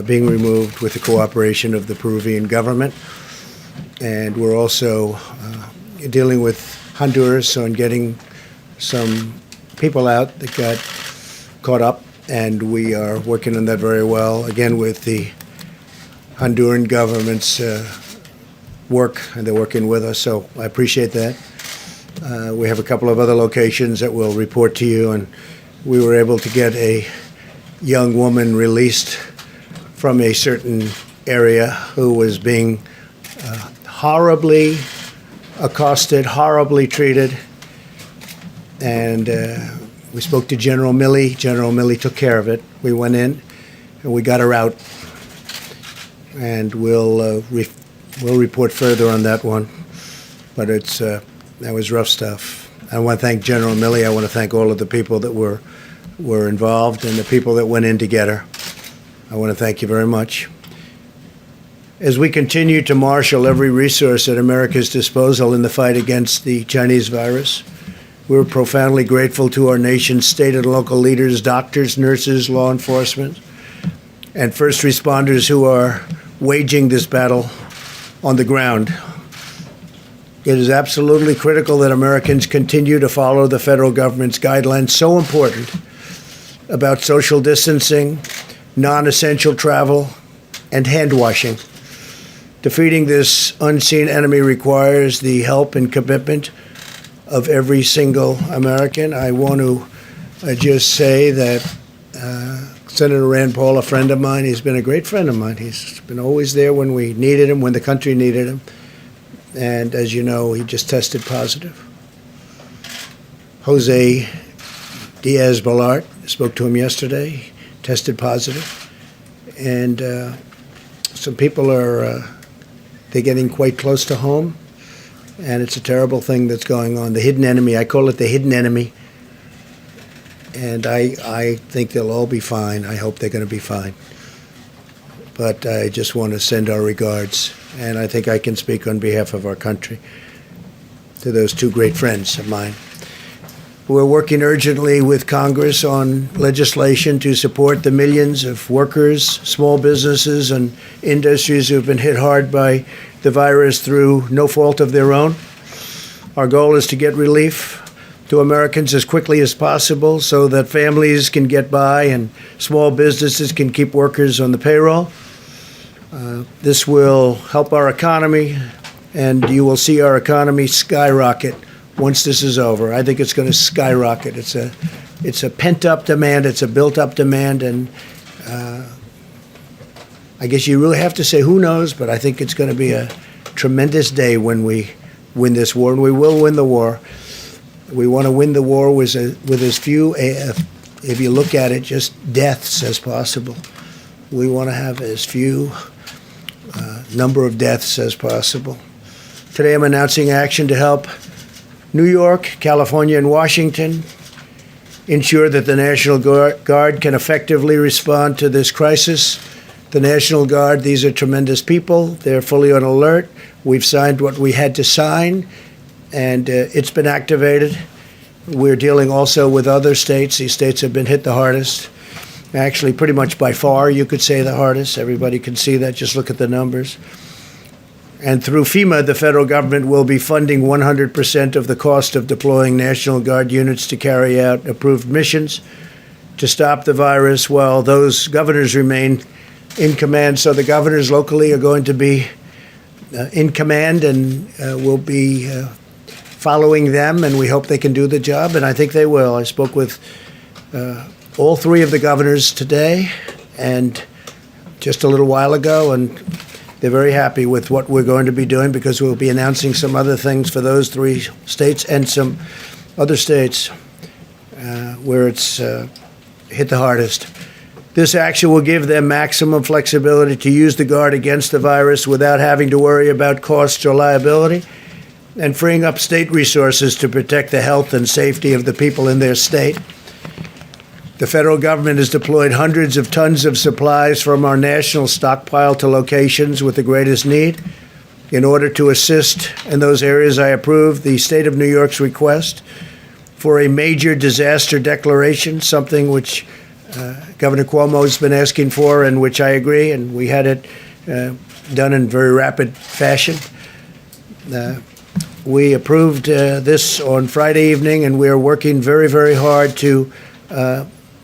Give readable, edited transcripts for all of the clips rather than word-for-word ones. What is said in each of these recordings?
being removed with the cooperation of the Peruvian government. And we're also dealing with Honduras on getting some people out that got caught up, and we are working on that very well, again, with the Honduran government's work, and they're working with us, so I appreciate that. We have a couple of other locations that we'll report to you, and we were able to get a young woman released from a certain area who was being horribly accosted, horribly treated, and we spoke to General Milley. General Milley took care of it. We went in and we got her out, and we'll report further on that one. But that was rough stuff. I want to thank General Milley. I want to thank all of the people that were involved and the people that went in to get her. I want to thank you very much. As we continue to marshal every resource at America's disposal in the fight against the Chinese virus, we're profoundly grateful to our nation's state and local leaders, doctors, nurses, law enforcement, and first responders who are waging this battle on the ground. It is absolutely critical that Americans continue to follow the federal government's guidelines, so important, about social distancing, non-essential travel, and hand washing. Defeating this unseen enemy requires the help and commitment of every single American. I want to just say that Senator Rand Paul, a friend of mine, he's been a great friend of mine. He's been always there when we needed him, when the country needed him. And as you know, he just tested positive. Jose Diaz-Balart, spoke to him yesterday, tested positive. And some people are they're getting quite close to home. And it's a terrible thing that's going on. The hidden enemy, I call it the hidden enemy. And I think they'll all be fine. I hope they're going to be fine. But I just want to send our regards, and I think I can speak on behalf of our country, to those two great friends of mine. We're working urgently with Congress on legislation to support the millions of workers, small businesses, and industries who have been hit hard by the virus through no fault of their own. Our goal is to get relief to Americans as quickly as possible so that families can get by and small businesses can keep workers on the payroll. This will help our economy, and you will see our economy skyrocket once this is over. I think it's going to skyrocket. It's a pent-up demand. It's a built-up demand, and I guess you really have to say who knows, but I think it's going to be a tremendous day when we win this war, and we will win the war. We want to win the war with as few, if you look at it, just deaths as possible. We want to have as few number of deaths as possible. Today I'm announcing action to help New York, California, and Washington ensure that the National Guard can effectively respond to this crisis. The National Guard, these are tremendous people. They're fully on alert. We've signed what we had to sign, and it's been activated. We're dealing also with other states. These states have been hit the hardest. Actually, pretty much by far, you could say the hardest. Everybody can see that. Just look at the numbers. And through FEMA, the federal government will be funding 100% of the cost of deploying National Guard units to carry out approved missions to stop the virus while those governors remain in command. So the governors locally are going to be in command, and will be following them, and we hope they can do the job, and I think they will. I spoke with all three of the governors today and just a little while ago, and they're very happy with what we're going to be doing, because we'll be announcing some other things for those three states and some other states where it's hit the hardest. This action will give them maximum flexibility to use the Guard against the virus without having to worry about costs or liability, and freeing up state resources to protect the health and safety of the people in their state. The federal government has deployed hundreds of tons of supplies from our national stockpile to locations with the greatest need. In order to assist in those areas, I approved the state of New York's request for a major disaster declaration, something which Governor Cuomo has been asking for, and which I agree, and we had it done in very rapid fashion. We approved this on Friday evening, and we are working very, very hard to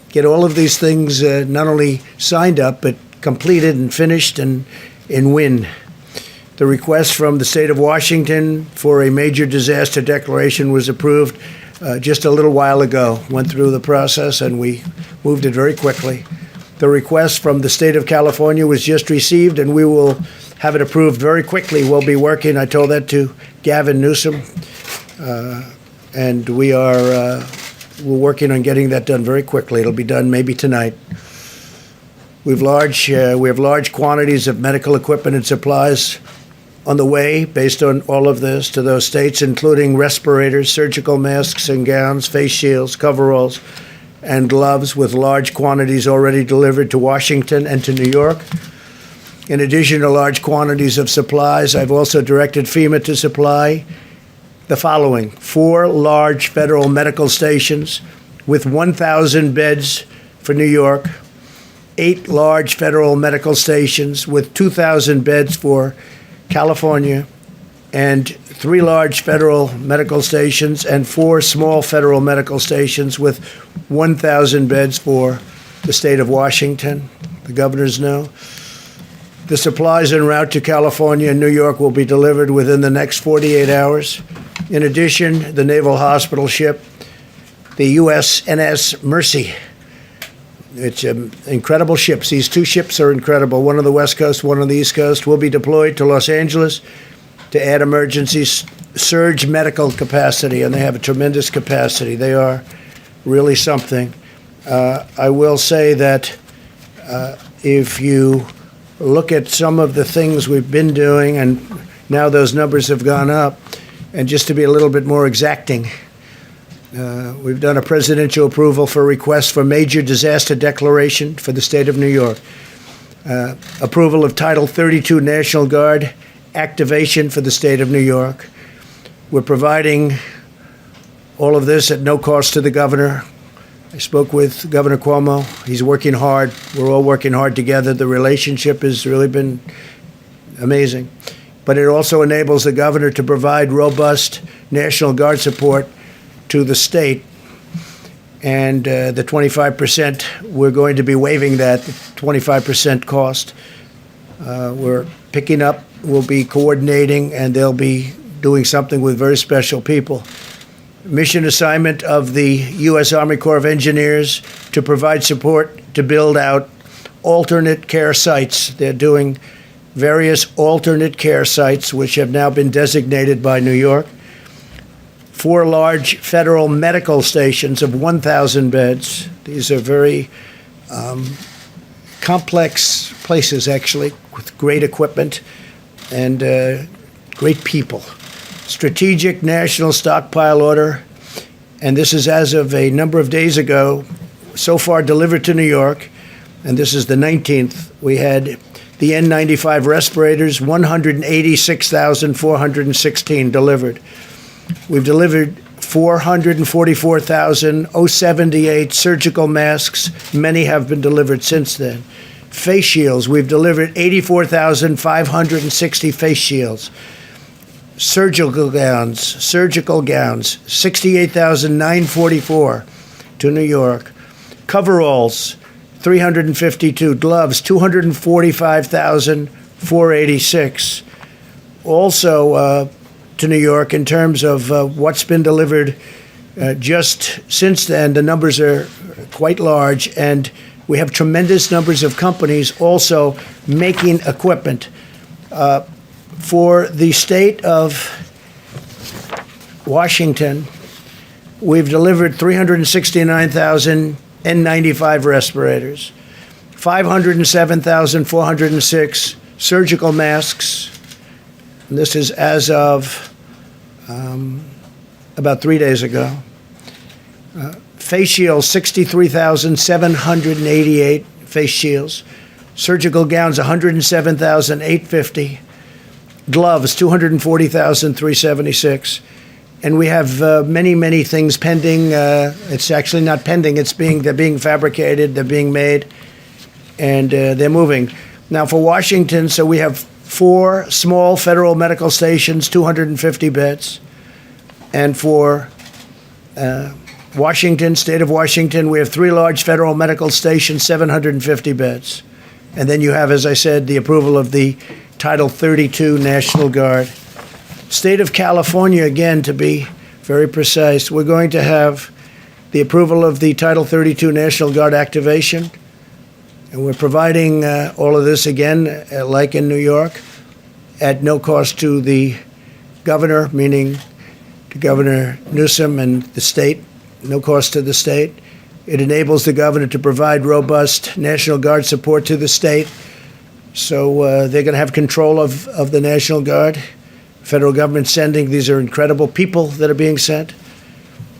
get all of these things not only signed up, but completed and finished and win. The request from the state of Washington for a major disaster declaration was approved just a little while ago. Went through the process, and we moved it very quickly. The request from the state of California was just received, and we will have it approved very quickly. We'll be working. I told that to Gavin Newsom, and we're working on getting that done very quickly. It'll be done maybe tonight. We have large quantities of medical equipment and supplies on the way based on all of this to those states, including respirators, surgical masks and gowns, face shields, coveralls, and gloves, with large quantities already delivered to Washington and to New York. In addition to large quantities of supplies, I've also directed FEMA to supply the following: 4 large federal medical stations with 1,000 beds for New York, 8 large federal medical stations with 2,000 beds for California, and 3 large federal medical stations and 4 small federal medical stations with 1,000 beds for the state of Washington. The governors know. The supplies en route to California and New York will be delivered within the next 48 hours. In addition, the Naval Hospital ship, the USNS Mercy. It's incredible ships. These 2 ships are incredible. One on the West Coast, one on the East Coast, will be deployed to Los Angeles to add emergency surge medical capacity, and they have a tremendous capacity. They are really something. I will say that if you look at some of the things we've been doing, and now those numbers have gone up, and just to be a little bit more exacting, we've done a presidential approval for requests for major disaster declaration for the state of New York, approval of Title 32 National Guard activation for the state of New York. We're providing all of this at no cost to the governor. I spoke with Governor Cuomo. He's working hard. We're all working hard together. The relationship has really been amazing. But it also enables the governor to provide robust National Guard support to the state. And the 25%, we're going to be waiving that 25% cost. We're picking up, we'll be coordinating, and they'll be doing something with very special people. Mission assignment of the U.S. Army Corps of Engineers to provide support to build out alternate care sites. They're doing various alternate care sites, which have now been designated by New York. 4 large federal medical stations of 1,000 beds. These are very complex places, actually, with great equipment and great people. Strategic National Stockpile Order, and this is as of a number of days ago, so far delivered to New York, and this is the 19th. We had the N95 respirators, 186,416 delivered. We've delivered 444,078 surgical masks. Many have been delivered since then. Face shields, we've delivered 84,560 face shields. Surgical gowns, 68,944 to New York. Coveralls, 352. Gloves, 245,486. Also to New York, in terms of what's been delivered just since then, the numbers are quite large, and we have tremendous numbers of companies also making equipment. For the state of Washington, we've delivered 369,000 N95 respirators, 507,406 surgical masks. And this is as of about 3 days ago. Face shields, 63,788 face shields. Surgical gowns, 107,850. Gloves, 240,376. And we have many, many things pending. It's actually not pending. They're being fabricated. They're being made, and they're moving. Now for Washington, so we have 4 small federal medical stations, 250 beds, and for Washington, state of Washington, we have 3 large federal medical stations, 750 beds, and then you have, as I said, the approval of the Title 32 National Guard. State of California, again, to be very precise, we're going to have the approval of the Title 32 National Guard activation. And we're providing all of this, again, like in New York, at no cost to the governor, meaning to Governor Newsom and the state, no cost to the state. It enables the governor to provide robust National Guard support to the state. So they're going to have control of the National Guard. Federal government sending, these are incredible people that are being sent.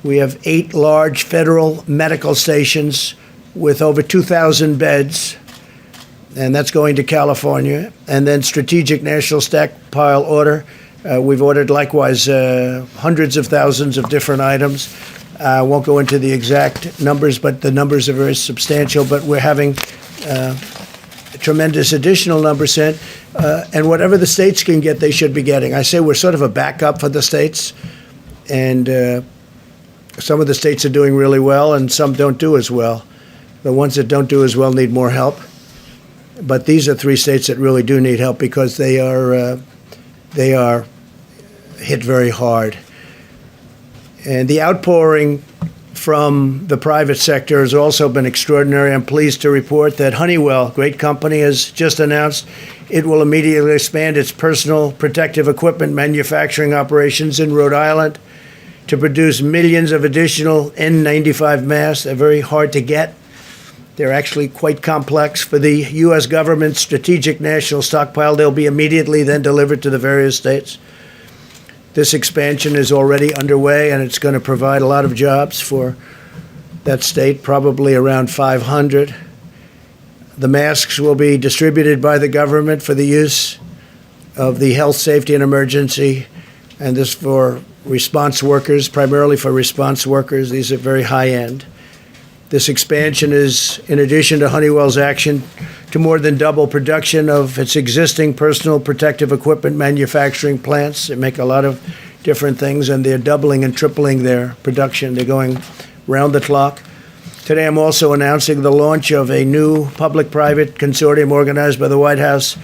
We have 8 large federal medical stations with over 2,000 beds, and that's going to California. And then Strategic National Stockpile Order. We've ordered likewise hundreds of thousands of different items. I won't go into the exact numbers, but the numbers are very substantial. But we're having a tremendous additional number sent. And whatever the states can get, they should be getting. I say we're sort of a backup for the states. And some of the states are doing really well, and some don't do as well. The ones that don't do as well need more help. But these are 3 states that really do need help because they are hit very hard. And the outpouring from the private sector has also been extraordinary. I'm pleased to report that Honeywell, great company, has just announced it will immediately expand its personal protective equipment manufacturing operations in Rhode Island to produce millions of additional N95 masks. They're very hard to get. They're actually quite complex. For the U.S. government's strategic national stockpile, they'll be immediately then delivered to the various states. This expansion is already underway, and it's going to provide a lot of jobs for that state, probably around 500. The masks will be distributed by the government for the use of the health, safety, and emergency, and this for response workers, primarily for response workers. These are very high-end. This expansion is in addition to Honeywell's action to more than double production of its existing personal protective equipment manufacturing plants. They make a lot of different things, and they're doubling and tripling their production. They're going round the clock. Today, I'm also announcing the launch of a new public-private consortium organized by the White House,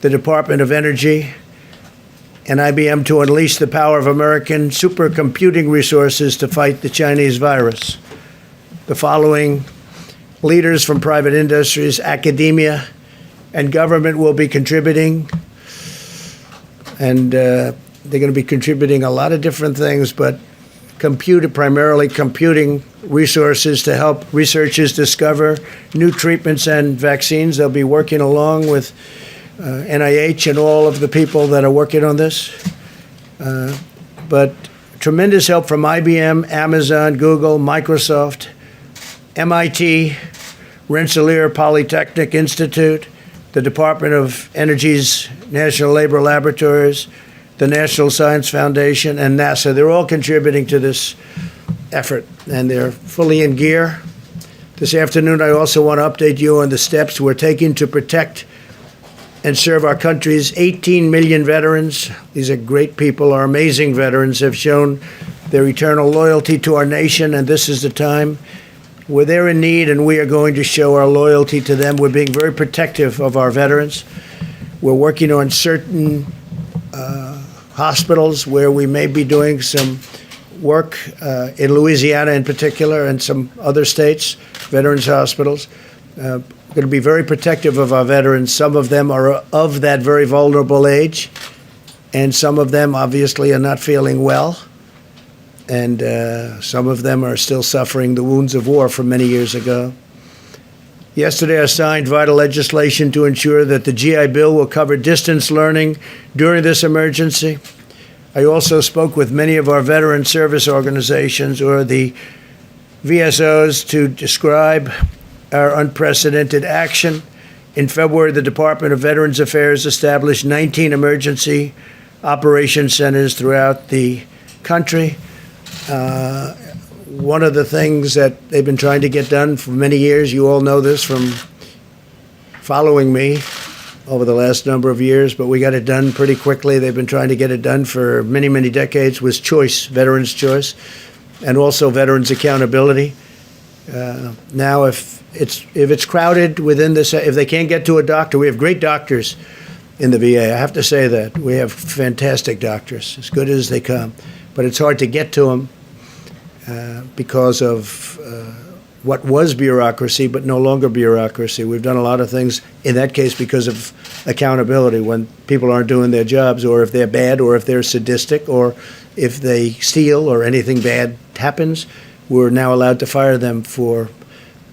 the Department of Energy, and IBM to unleash the power of American supercomputing resources to fight the Chinese virus. The following leaders from private industries, academia, and government will be contributing. And they're going to be contributing a lot of different things, but primarily computing resources to help researchers discover new treatments and vaccines. They'll be working along with NIH and all of the people that are working on this. But tremendous help from IBM, Amazon, Google, Microsoft, MIT, Rensselaer Polytechnic Institute, the Department of Energy's National Labor Laboratories, the National Science Foundation, and NASA. They're all contributing to this effort, and they're fully in gear. This afternoon, I also want to update you on the steps we're taking to protect and serve our country's 18 million veterans. These are great people. Our amazing veterans have shown their eternal loyalty to our nation, and this is the time where they're in need, and we are going to show our loyalty to them. We're being very protective of our veterans. We're working on certain hospitals where we may be doing some work in Louisiana in particular and some other states, veterans hospitals. We're going to be very protective of our veterans. Some of them are of that very vulnerable age, and some of them obviously are not feeling well. And some of them are still suffering the wounds of war from many years ago. Yesterday, I signed vital legislation to ensure that the GI Bill will cover distance learning during this emergency. I also spoke with many of our veteran service organizations, or the VSOs, to describe our unprecedented action. In February, the Department of Veterans Affairs established 19 emergency operation centers throughout the country. One of the things that they've been trying to get done for many years, you all know this from following me over the last number of years, but we got it done pretty quickly. They've been trying to get it done for many, many decades, was choice, veterans' choice, and also veterans' accountability. Now, if it's crowded within this, if they can't get to a doctor, we have great doctors in the VA. I have to say that. We have fantastic doctors, as good as they come. But it's hard to get to them because of what was bureaucracy, but no longer bureaucracy. We've done a lot of things, in that case, because of accountability. When people aren't doing their jobs, or if they're bad, or if they're sadistic, or if they steal, or anything bad happens, we're now allowed to fire them for,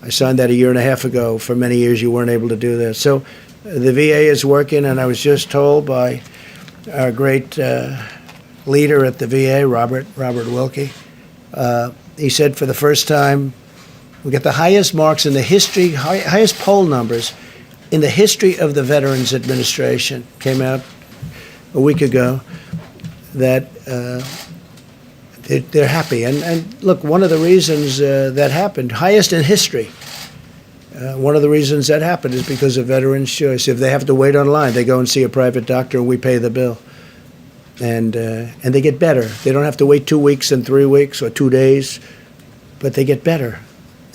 I signed that a year and a half ago. For many years, you weren't able to do that. So the VA is working, and I was just told by our great leader at the VA, Robert Wilkie, he said for the first time, we get the highest marks in the history, highest poll numbers in the history of the Veterans Administration. Came out a week ago that they're happy. And look, one of the reasons that happened, highest in history, one of the reasons that happened is because of veterans' choice. If they have to wait online, they go and see a private doctor and we pay the bill. And they get better. They don't have to wait 2 weeks and 3 weeks or 2 days, but they get better.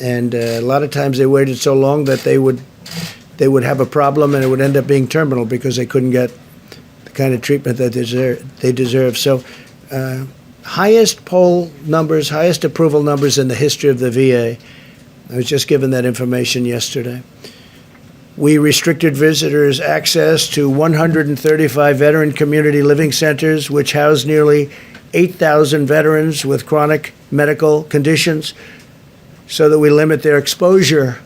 And a lot of times they waited so long that they would have a problem and it would end up being terminal because they couldn't get the kind of treatment that they deserve. So highest poll numbers, highest approval numbers in the history of the VA. I was just given that information yesterday. We restricted visitors' access to 135 veteran community living centers, which house nearly 8,000 veterans with chronic medical conditions, so that we limit their exposure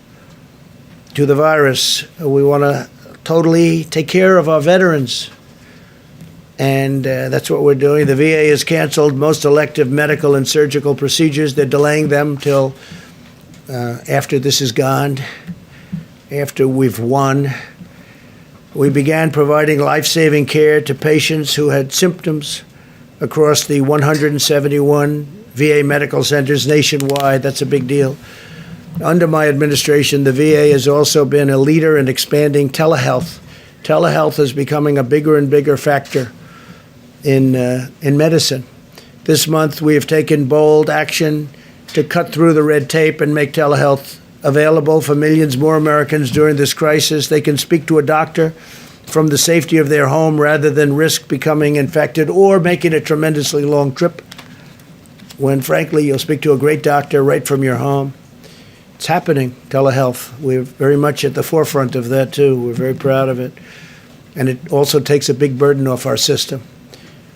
to the virus. We want to totally take care of our veterans, and that's what we're doing. The VA has canceled most elective medical and surgical procedures. They're delaying them till after this is gone. After we've won. We began providing life-saving care to patients who had symptoms across the 171 VA medical centers nationwide. That's a big deal. Under my administration, the VA has also been a leader in expanding telehealth. Telehealth is becoming a bigger and bigger factor in medicine. This month, we have taken bold action to cut through the red tape and make telehealth available for millions more Americans during this crisis. They can speak to a doctor from the safety of their home rather than risk becoming infected or making a tremendously long trip, when frankly you'll speak to a great doctor right from your home. It's happening, telehealth. We're very much at the forefront of that too. We're very proud of it. And it also takes a big burden off our system.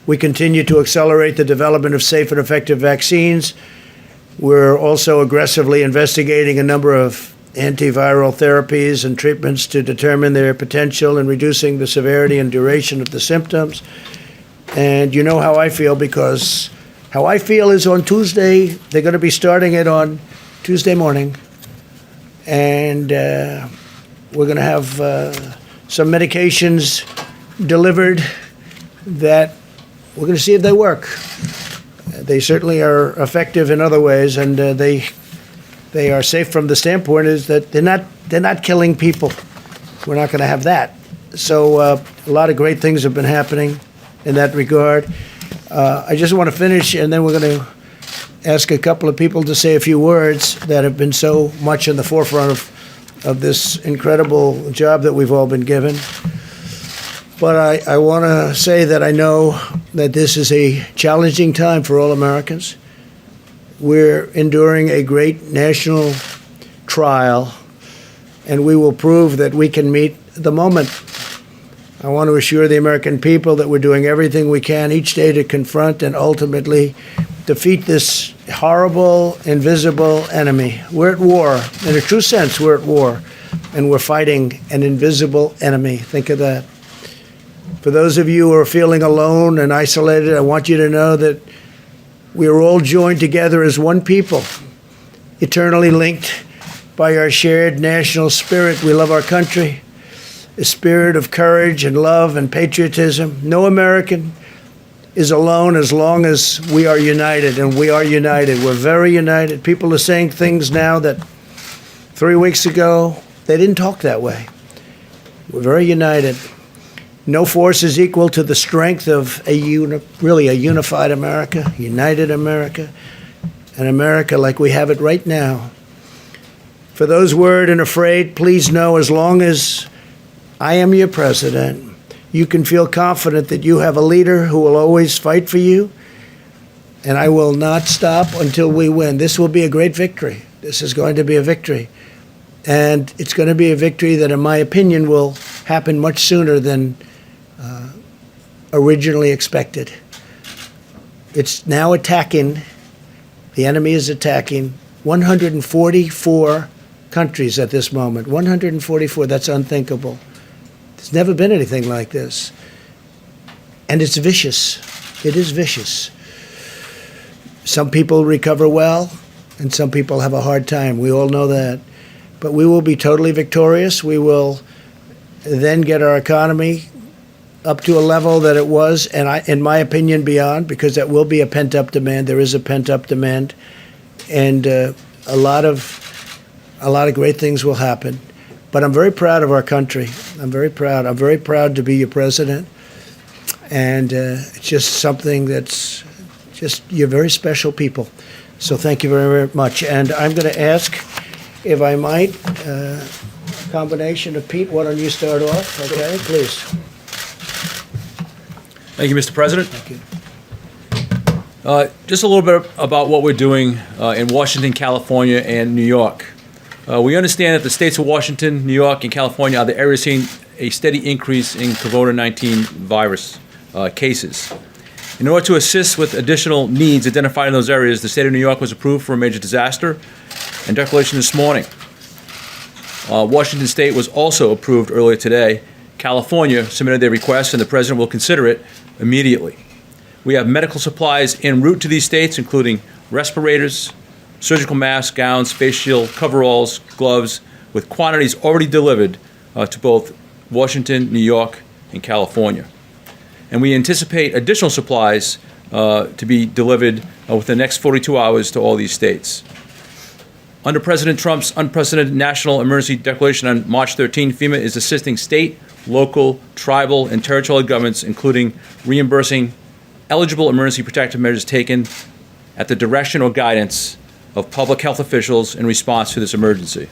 We continue to accelerate the development of safe and effective vaccines. We're also aggressively investigating a number of antiviral therapies and treatments to determine their potential in reducing the severity and duration of the symptoms. And you know how I feel, because how I feel is on Tuesday, they're going to be starting it on Tuesday morning. And we're going to have some medications delivered that we're going to see if they work. They certainly are effective in other ways, and they are safe from the standpoint is that they're not killing people. We're not going to have that. So a lot of great things have been happening in that regard. I just want to finish, and then we're going to ask a couple of people to say a few words that have been so much in the forefront of this incredible job that we've all been given. But I want to say that I know that this is a challenging time for all Americans. We're enduring a great national trial, and we will prove that we can meet the moment. I want to assure the American people that we're doing everything we can each day to confront and ultimately defeat this horrible, invisible enemy. We're at war. In a true sense, we're at war, and we're fighting an invisible enemy. Think of that. For those of you who are feeling alone and isolated, I want you to know that we are all joined together as one people, eternally linked by our shared national spirit. We love our country, a spirit of courage and love and patriotism. No American is alone as long as we are united, and we are united. We're very united. People are saying things now that 3 weeks ago, they didn't talk that way. We're very united. No force is equal to the strength of really a unified America, united America, an America like we have it right now. For those worried and afraid, please know as long as I am your president, you can feel confident that you have a leader who will always fight for you, and I will not stop until we win. This will be a great victory. This is going to be a victory. And it's going to be a victory that, in my opinion, will happen much sooner than originally expected. It's now attacking, the enemy is attacking 144 countries at this moment. 144, that's unthinkable. There's never been anything like this. And it's vicious. It is vicious. Some people recover well, and some people have a hard time. We all know that. But we will be totally victorious. We will then get our economy up to a level that it was, and in my opinion, beyond, because that will be a pent-up demand. There is a pent-up demand. And a lot of great things will happen. But I'm very proud of our country. I'm very proud. I'm very proud to be your president. And it's just something that's just, you're very special people. So thank you very, very much. And I'm going to ask, if I might, combination of Pete, why don't you start off? Okay, please. Thank you, Mr. President. Thank you. Just a little bit about what we're doing in Washington, California, and New York. We understand that the states of Washington, New York, and California are the areas seeing a steady increase in COVID-19 virus cases. In order to assist with additional needs identified in those areas, the state of New York was approved for a major disaster and declaration this morning. Washington State was also approved earlier today. California submitted their request, and the president will consider it immediately. We have medical supplies en route to these states, including respirators, surgical masks, gowns, face shield, coveralls, gloves, with quantities already delivered to both Washington, New York, and California. And we anticipate additional supplies to be delivered within the next 42 hours to all these states. Under President Trump's unprecedented national emergency declaration on March 13, FEMA is assisting state, local, tribal, and territorial governments, including reimbursing eligible emergency protective measures taken at the direction or guidance of public health officials in response to this emergency.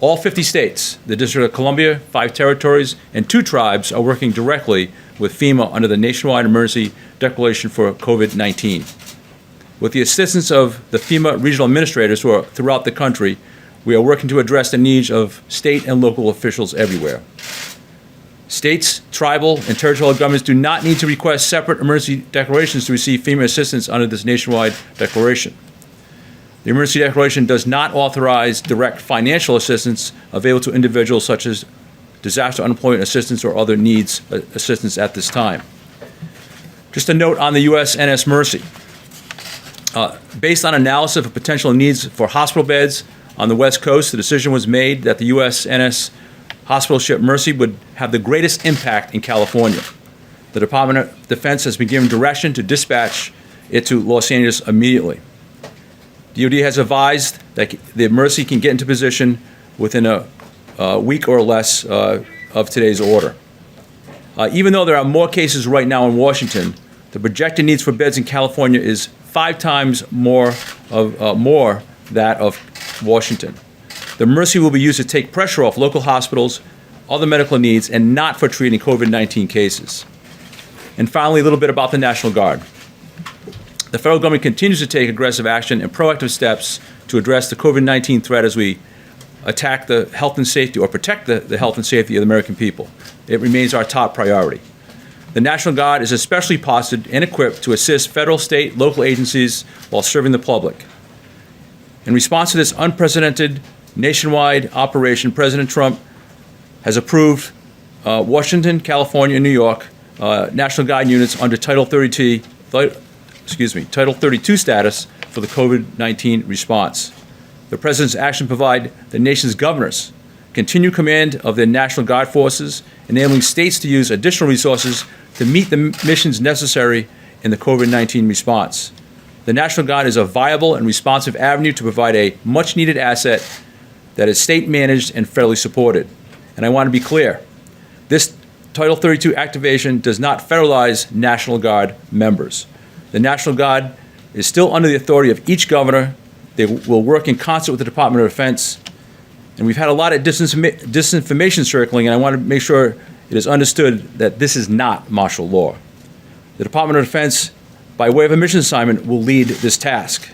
All 50 states, the District of Columbia, 5 territories, and 2 tribes are working directly with FEMA under the nationwide emergency declaration for COVID-19. With the assistance of the FEMA regional administrators who are throughout the country, we are working to address the needs of state and local officials everywhere. States, tribal, and territorial governments do not need to request separate emergency declarations to receive FEMA assistance under this nationwide declaration. The emergency declaration does not authorize direct financial assistance available to individuals such as disaster unemployment assistance or other needs assistance at this time. Just a note on the USNS Mercy. Based on analysis of potential needs for hospital beds on the West Coast, the decision was made that the USNS hospital ship Mercy would have the greatest impact in California. The Department of Defense has been given direction to dispatch it to Los Angeles immediately. DoD has advised that the Mercy can get into position within a week or less of today's order. Even though there are more cases right now in Washington, the projected needs for beds in California is 5 times more that of Washington. The Mercy will be used to take pressure off local hospitals, other medical needs, and not for treating COVID-19 cases. And finally, a little bit about the National Guard. The federal government continues to take aggressive action and proactive steps to address the COVID-19 threat as we attack the health and safety, or protect the health and safety of the American people. It remains our top priority. The National Guard is especially posted and equipped to assist federal, state, local agencies while serving the public. In response to this unprecedented nationwide operation, President Trump has approved Washington, California, and New York National Guard units under Title 32 status for the COVID-19 response. The President's action provide the nation's governors continued command of their National Guard forces, enabling states to use additional resources to meet the missions necessary in the COVID-19 response. The National Guard is a viable and responsive avenue to provide a much-needed asset that is state-managed and federally supported. And I want to be clear, this Title 32 activation does not federalize National Guard members. The National Guard is still under the authority of each governor. They will work in concert with the Department of Defense. And we've had a lot of disinformation circling, and I want to make sure it is understood that this is not martial law. The Department of Defense, by way of a mission assignment, will lead this task.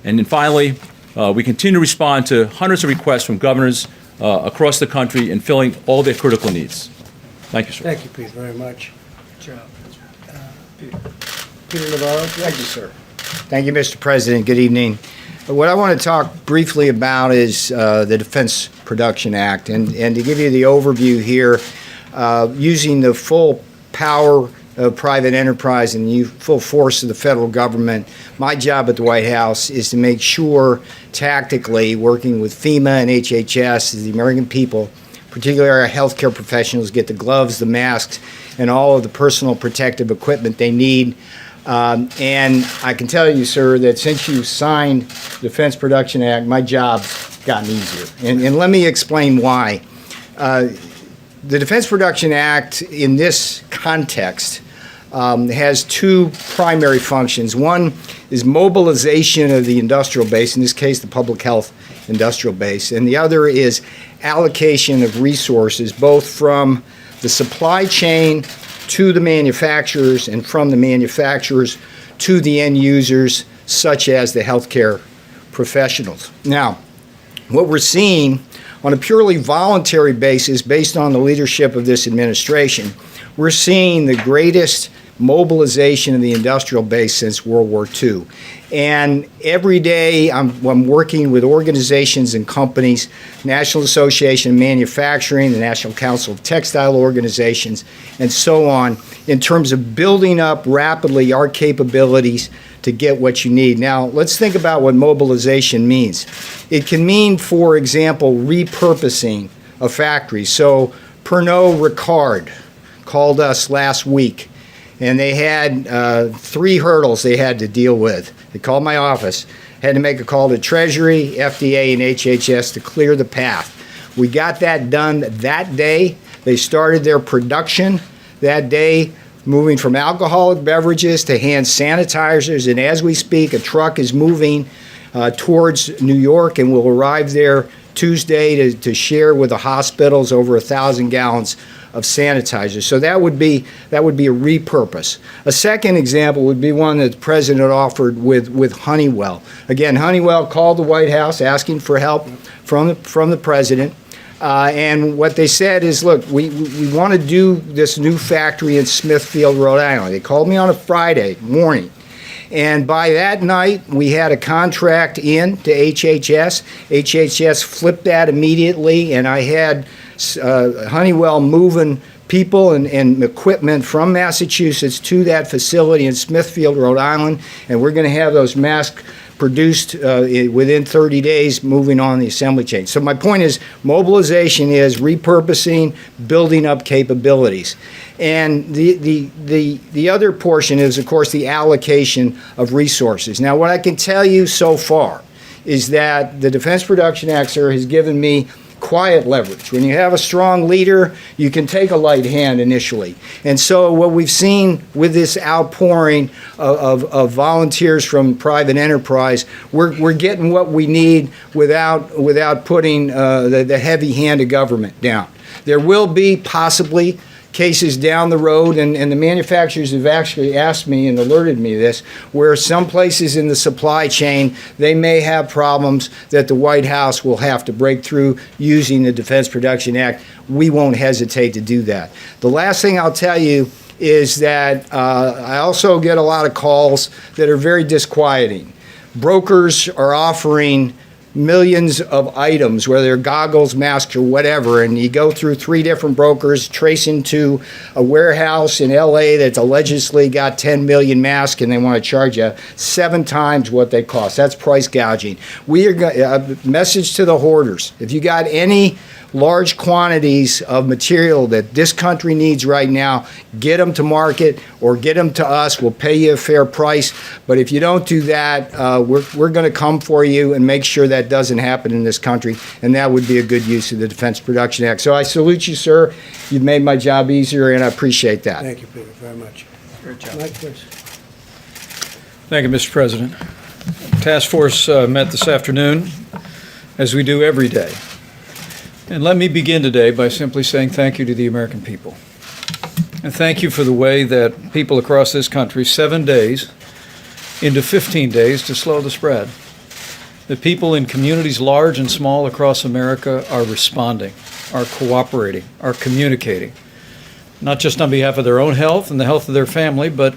And then finally, we continue to respond to hundreds of requests from governors across the country in filling all their critical needs. Thank you, sir. Thank you, Pete, very much. Peter Navarro? Thank you, sir. Thank you, Mr. President. Good evening. What I want to talk briefly about is the Defense Production Act. And to give you the overview here, using the full power of private enterprise and the full force of the federal government, my job at the White House is to make sure tactically, working with FEMA and HHS, the American people, particularly our healthcare professionals, get the gloves, the masks, and all of the personal protective equipment they need. And I can tell you, sir, that since you signed the Defense Production Act, my job's gotten easier. And let me explain why. The Defense Production Act, in this context, has two primary functions. One is mobilization of the industrial base, in this case, the public health industrial base, and the other is allocation of resources, both from the supply chain to the manufacturers and from the manufacturers to the end users, such as the healthcare professionals. Now, what we're seeing on a purely voluntary basis, based on the leadership of this administration, we're seeing the greatest mobilization of the industrial base since World War II. And every day I'm working with organizations and companies, National Association of Manufacturing, the National Council of Textile Organizations, and so on, in terms of building up rapidly our capabilities to get what you need. Now, let's think about what mobilization means. It can mean, for example, repurposing a factory. So Pernod Ricard called us last week, and they had 3 hurdles they had to deal with. They called my office, had to make a call to Treasury, FDA, and HHS to clear the path. We got that done that day. They started their production that day, moving from alcoholic beverages to hand sanitizers, and as we speak, a truck is moving towards New York and will arrive there Tuesday to share with the hospitals over 1,000 gallons of sanitizer. So that would be a repurpose. A second example would be one that the president offered with Honeywell. Again, Honeywell called the White House asking for help from the president. And what they said is, look, we want to do this new factory in Smithfield, Rhode Island. They called me on a Friday morning. And by that night, we had a contract in to HHS. HHS flipped that immediately, and I had Honeywell moving people and equipment from Massachusetts to that facility in Smithfield, Rhode Island, and we're going to have those masks produced within 30 days, moving on the assembly chain. So my point is, mobilization is repurposing, building up capabilities. And the other portion is, of course, the allocation of resources. Now, what I can tell you so far is that the Defense Production Act, sir, has given me quiet leverage. When you have a strong leader, you can take a light hand initially. And so what we've seen with this outpouring of volunteers from private enterprise, we're getting what we need without putting the heavy hand of government down. There will be possibly cases down the road, and the manufacturers have actually asked me and alerted me to this, where some places in the supply chain, they may have problems that the White House will have to break through using the Defense Production Act. We won't hesitate to do that. The last thing I'll tell you is that I also get a lot of calls that are very disquieting. Brokers are offering millions of items, whether they're goggles, masks, or whatever, and you go through 3 different brokers, tracing to a warehouse in LA that's allegedly got 10 million masks, and they want to charge you 7 times what they cost. That's price gouging. We are a message to the hoarders. If you got any large quantities of material that this country needs right now, get them to market or get them to us. We'll pay you a fair price. But if you don't do that, we're going to come for you and make sure that doesn't happen in this country. And that would be a good use of the Defense Production Act. So I salute you, sir. You've made my job easier, and I appreciate that. Thank you, Peter, very much. Great job. Mike, please. Thank you, Mr. President. Task Force met this afternoon, as we do every day. And let me begin today by simply saying thank you to the American people. And thank you for the way that people across this country, 7 days into 15 days to slow the spread. The people in communities large and small across America are responding, are cooperating, are communicating, not just on behalf of their own health and the health of their family, but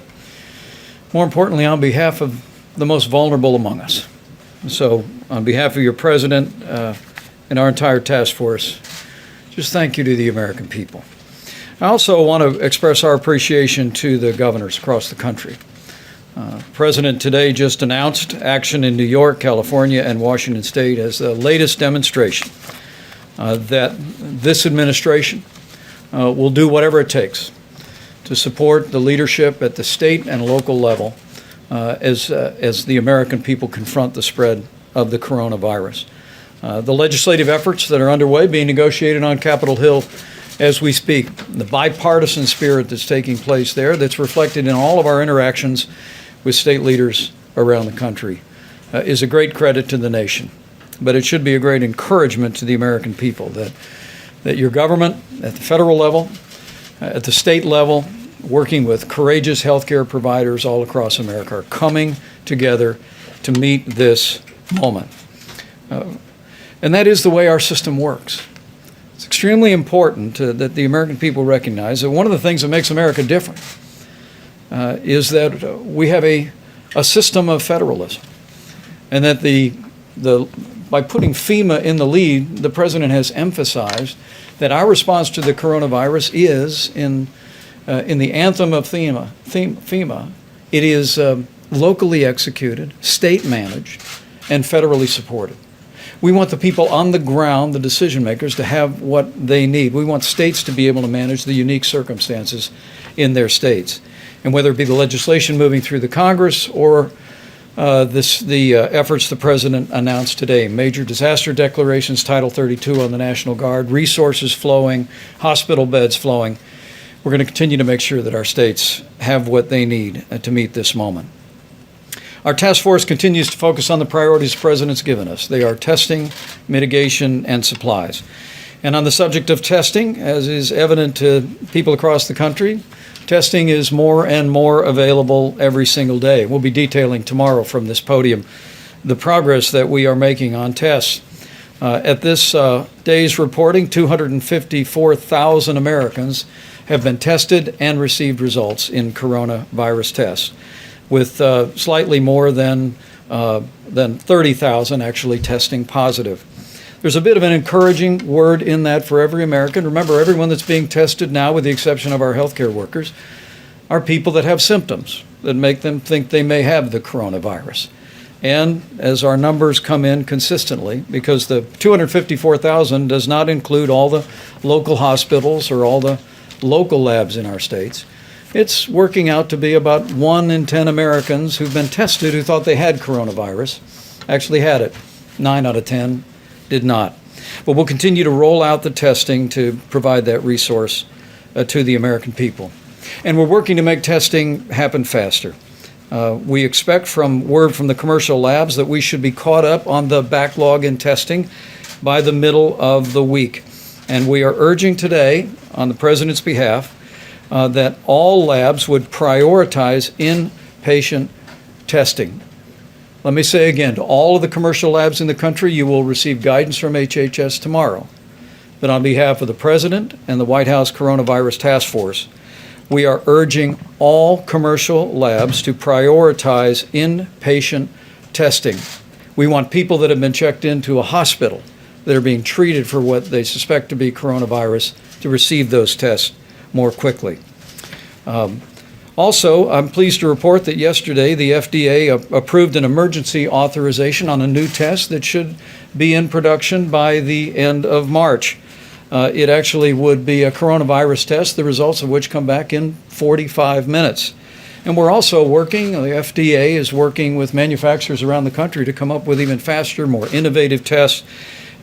more importantly, on behalf of the most vulnerable among us. So, on behalf of your president and our entire task force, just thank you to the American people. I also want to express our appreciation to the governors across the country. The President today just announced action in New York, California, and Washington State as the latest demonstration that this administration will do whatever it takes to support the leadership at the state and local level as the American people confront the spread of the coronavirus. The legislative efforts that are underway being negotiated on Capitol Hill as we speak, the bipartisan spirit that's taking place there, that's reflected in all of our interactions with state leaders around the country, is a great credit to the nation. But it should be a great encouragement to the American people that your government at the federal level, at the state level, working with courageous healthcare providers all across America, are coming together to meet this moment. And that is the way our system works. It's extremely important that the American people recognize that one of the things that makes America different is that we have a system of federalism, and that by putting FEMA in the lead, the president has emphasized that our response to the coronavirus is in the anthem of FEMA, it is locally executed, state managed, and federally supported. We want the people on the ground, the decision makers, to have what they need. We want states to be able to manage the unique circumstances in their states. And whether it be the legislation moving through the Congress or the efforts the president announced today, major disaster declarations, Title 32 on the National Guard, resources flowing, hospital beds flowing, we're going to continue to make sure that our states have what they need to meet this moment. Our task force continues to focus on the priorities the president's given us. They are testing, mitigation, and supplies. And on the subject of testing, as is evident to people across the country, testing is more and more available every single day. We'll be detailing tomorrow from this podium the progress that we are making on tests. At this day's reporting, 254,000 Americans have been tested and received results in coronavirus tests, with slightly more than 30,000 actually testing positive. There's a bit of an encouraging word in that for every American. Remember, everyone that's being tested now, with the exception of our healthcare workers, are people that have symptoms that make them think they may have the coronavirus. And as our numbers come in consistently, because the 254,000 does not include all the local hospitals or all the local labs in our states, it's working out to be about 1 in 10 Americans who've been tested who thought they had coronavirus actually had it. 9 out of 10 did not. But we'll continue to roll out the testing to provide that resource to the American people. And we're working to make testing happen faster. We expect word from the commercial labs that we should be caught up on the backlog in testing by the middle of the week. And we are urging today, on the president's behalf, that all labs would prioritize inpatient testing. Let me say again, to all of the commercial labs in the country, you will receive guidance from HHS tomorrow. But on behalf of the President and the White House Coronavirus Task Force, we are urging all commercial labs to prioritize inpatient testing. We want people that have been checked into a hospital that are being treated for what they suspect to be coronavirus to receive those tests more quickly. Also, I'm pleased to report that yesterday the FDA approved an emergency authorization on a new test that should be in production by the end of March. It actually would be a coronavirus test, the results of which come back in 45 minutes. And we're also working, the FDA is working with manufacturers around the country to come up with even faster, more innovative tests.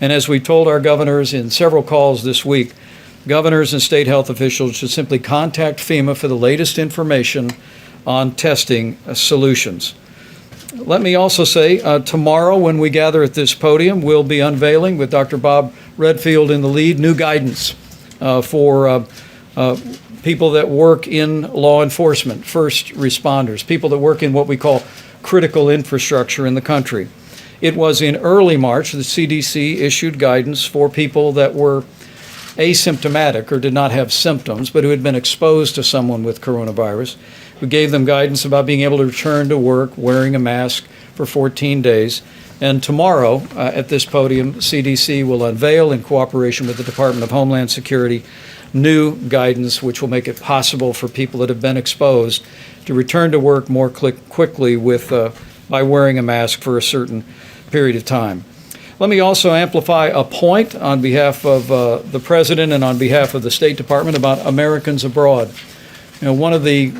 And as we told our governors in several calls this week, governors and state health officials should simply contact FEMA for the latest information on testing solutions. Let me also say, tomorrow when we gather at this podium, we'll be unveiling, with Dr. Bob Redfield in the lead, new guidance for people that work in law enforcement, first responders, people that work in what we call critical infrastructure in the country. It was in early March the CDC issued guidance for people that were asymptomatic or did not have symptoms, but who had been exposed to someone with coronavirus. We gave them guidance about being able to return to work wearing a mask for 14 days. And tomorrow at this podium, CDC will unveil, in cooperation with the Department of Homeland Security, new guidance which will make it possible for people that have been exposed to return to work more quickly by wearing a mask for a certain period of time. Let me also amplify a point on behalf of the President and on behalf of the State Department about Americans abroad. You know, one of the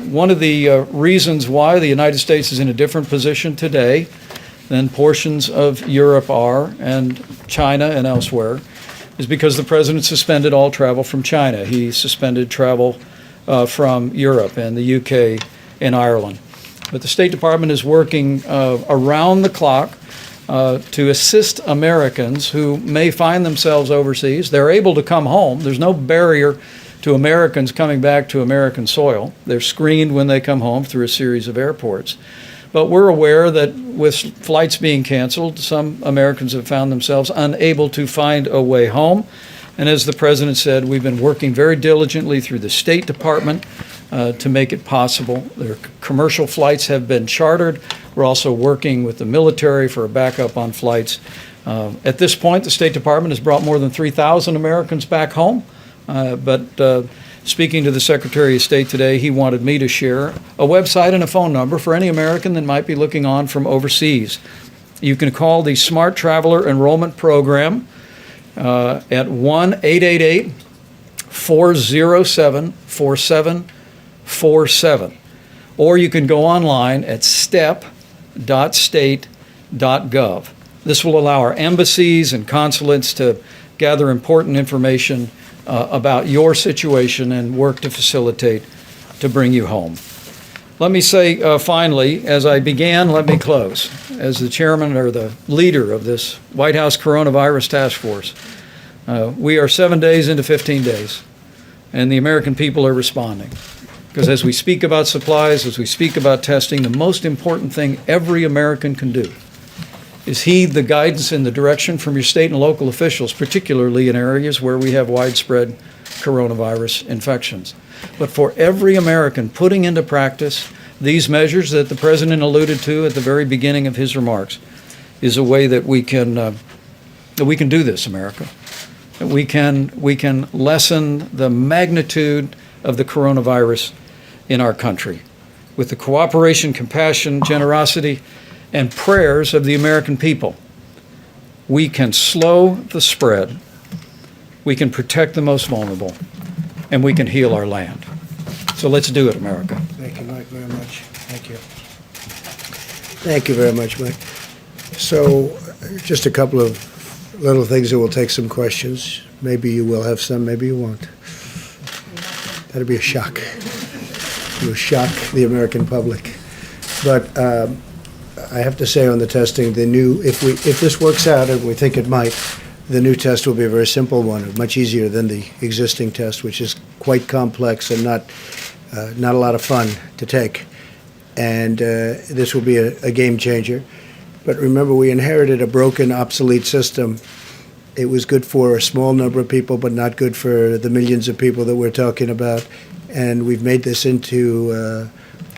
reasons why the United States is in a different position today than portions of Europe are, and China and elsewhere, is because the President suspended all travel from China. He suspended travel from Europe and the UK and Ireland. But the State Department is working around the clock to assist Americans who may find themselves overseas. They're able to come home. There's no barrier to Americans coming back to American soil. They're screened when they come home through a series of airports. But we're aware that with flights being canceled, some Americans have found themselves unable to find a way home. And as the President said, we've been working very diligently through the State Department to make it possible. Their commercial flights have been chartered. We're also working with the military for a backup on flights. At this point, the State Department has brought more than 3,000 Americans back home. But speaking to the Secretary of State today, he wanted me to share a website and a phone number for any American that might be looking on from overseas. You can call the Smart Traveler Enrollment Program at 1-888-407-4747. Or you can go online at step.state.gov. This will allow our embassies and consulates to gather important information about your situation and work to facilitate to bring you home. Let me say finally, as I began, let me close. As the chairman or the leader of this White House Coronavirus Task Force, we are 7 days into 15 days, and the American people are responding. Because as we speak about supplies, as we speak about testing, the most important thing every American can do is heed the guidance and the direction from your state and local officials, particularly in areas where we have widespread coronavirus infections. But for every American putting into practice these measures that the President alluded to at the very beginning of his remarks is a way that we can do this, America. That we can lessen the magnitude of the coronavirus in our country with the cooperation, compassion, generosity, and prayers of the American people. We can slow the spread, we can protect the most vulnerable, and we can heal our land. So let's do it, America. Thank you, Mike, very much. Thank you. Thank you very much, Mike. So just a couple of little things that will take some questions. Maybe you will have some, maybe you won't. That'll be a shock. It will shock the American public. But I have to say on the testing, if this works out, and we think it might, the new test will be a very simple one, much easier than the existing test, which is quite complex and not a lot of fun to take. And this will be a game changer. But remember, we inherited a broken, obsolete system. It was good for a small number of people, but not good for the millions of people that we're talking about. And we've made this into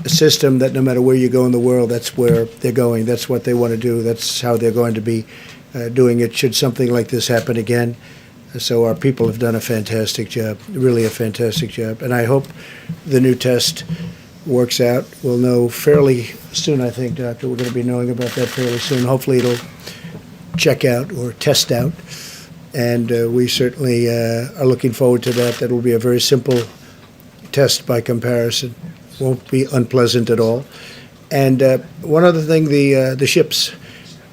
a system that no matter where you go in the world, that's where they're going. That's what they want to do. That's how they're going to be doing it should something like this happen again. So our people have done a fantastic job, really a fantastic job. And I hope the new test works out. We'll know fairly soon, I think, Doctor. We're going to be knowing about that fairly soon. Hopefully it'll check out or test out. And we certainly are looking forward to that. That will be a very simple test by comparison. Won't be unpleasant at all. And one other thing, the ships.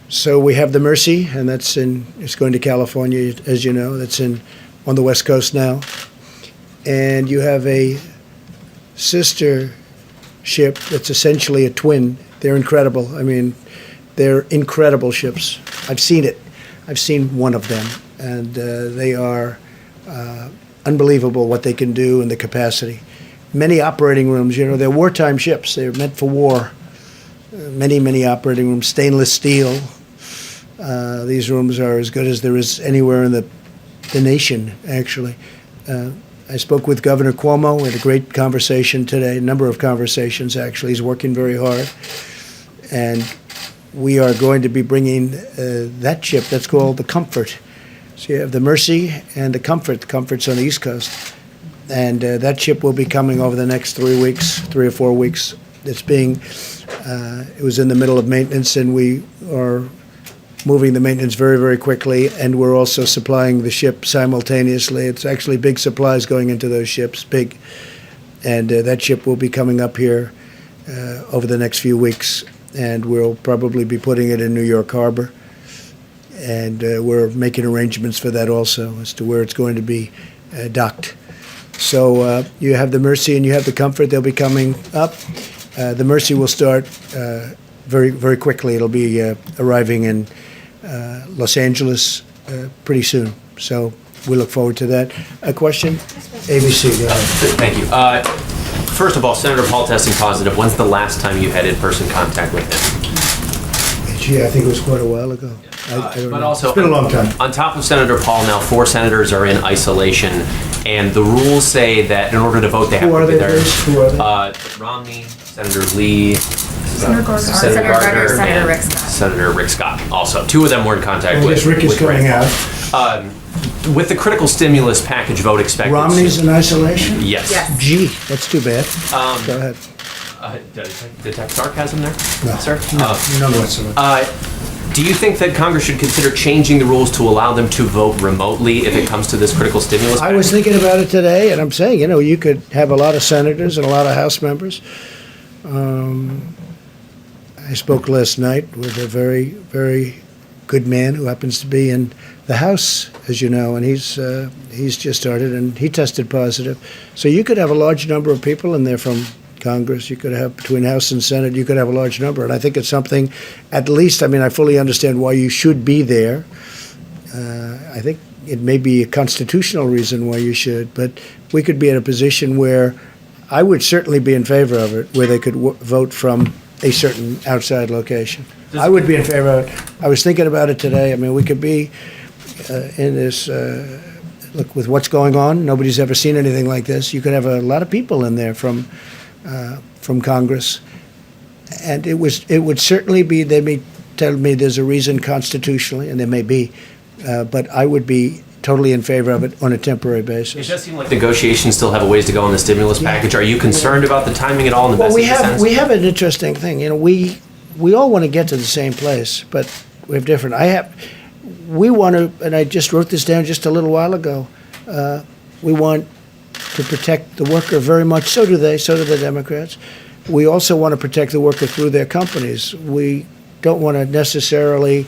So we have the Mercy, and it's going to California, as you know. That's on the West Coast now. And you have a sister ship that's essentially a twin. They're incredible. I mean, they're incredible ships. I've seen it. I've seen one of them, and they are unbelievable what they can do and the capacity. Many operating rooms, they're wartime ships. They're meant for war. Many operating rooms, stainless steel. These rooms are as good as there is anywhere in the nation, actually. I spoke with Governor Cuomo. We had a great conversation today, a number of conversations, actually. He's working very hard. And we are going to be bringing that ship, that's called the Comfort. So you have the Mercy and the Comfort. The Comfort's on the East Coast. And that ship will be coming over the next 3 or 4 weeks. It was in the middle of maintenance, and we are moving the maintenance very, very quickly, and we're also supplying the ship simultaneously. It's actually big supplies going into those ships, big. And that ship will be coming up here over the next few weeks, and we'll probably be putting it in New York Harbor. And we're making arrangements for that also as to where it's going to be docked. So you have the Mercy and you have the Comfort. They'll be coming up. The Mercy will start very, very quickly. It'll be arriving in Los Angeles pretty soon. So we look forward to that. A question? ABC, go ahead. Thank you. First of all, Senator Paul testing positive. When's the last time you had in-person contact with him? Gee, I think it was quite a while ago. I don't But know. also, it's been a long time. On top of Senator Paul, now 4 senators are in isolation, and the rules say that in order to vote, they have Who are to be they, there. Bruce? Who are they? Romney, Senator Lee, Senator Gardner, Senator Gardner, Senator and Rick Scott. Senator Rick Scott. Also, 2 of them were in contact I with. guess Rick is with coming Rand out. Paul. With the critical stimulus package vote expected. Romney's in isolation? Yes. Yes. Gee, that's too bad. Go ahead. Detect sarcasm there, No, sir? none whatsoever. Do you think that Congress should consider changing the rules to allow them to vote remotely if it comes to this critical stimulus? I was thinking about it today, and I'm saying, you could have a lot of senators and a lot of House members. I spoke last night with a very, very good man who happens to be in the House, as you know, and he's just started, and he tested positive. So you could have a large number of people in there from Congress. You could have, between House and Senate, you could have a large number. And I think it's something, at least, I fully understand why you should be there. I think it may be a constitutional reason why you should, but we could be in a position where I would certainly be in favor of it, where they could vote from a certain outside location. I would be in favor of it. I was thinking about it today. We could be in this, look, with what's going on, nobody's ever seen anything like this. You could have a lot of people in there from Congress, and it would certainly be. They may tell me there's a reason constitutionally, and there may be, but I would be totally in favor of it on a temporary It basis. does seem like negotiations still have a ways to go on the stimulus package. Are you concerned about the timing at all in the Well, best interest sense? we have an interesting thing. We all want to get to the same place, but we have different. We want to, and I just wrote this down just a little while ago. We want to protect the worker very much. So do they. So do the Democrats. We also want to protect the worker through their companies. We don't want to necessarily.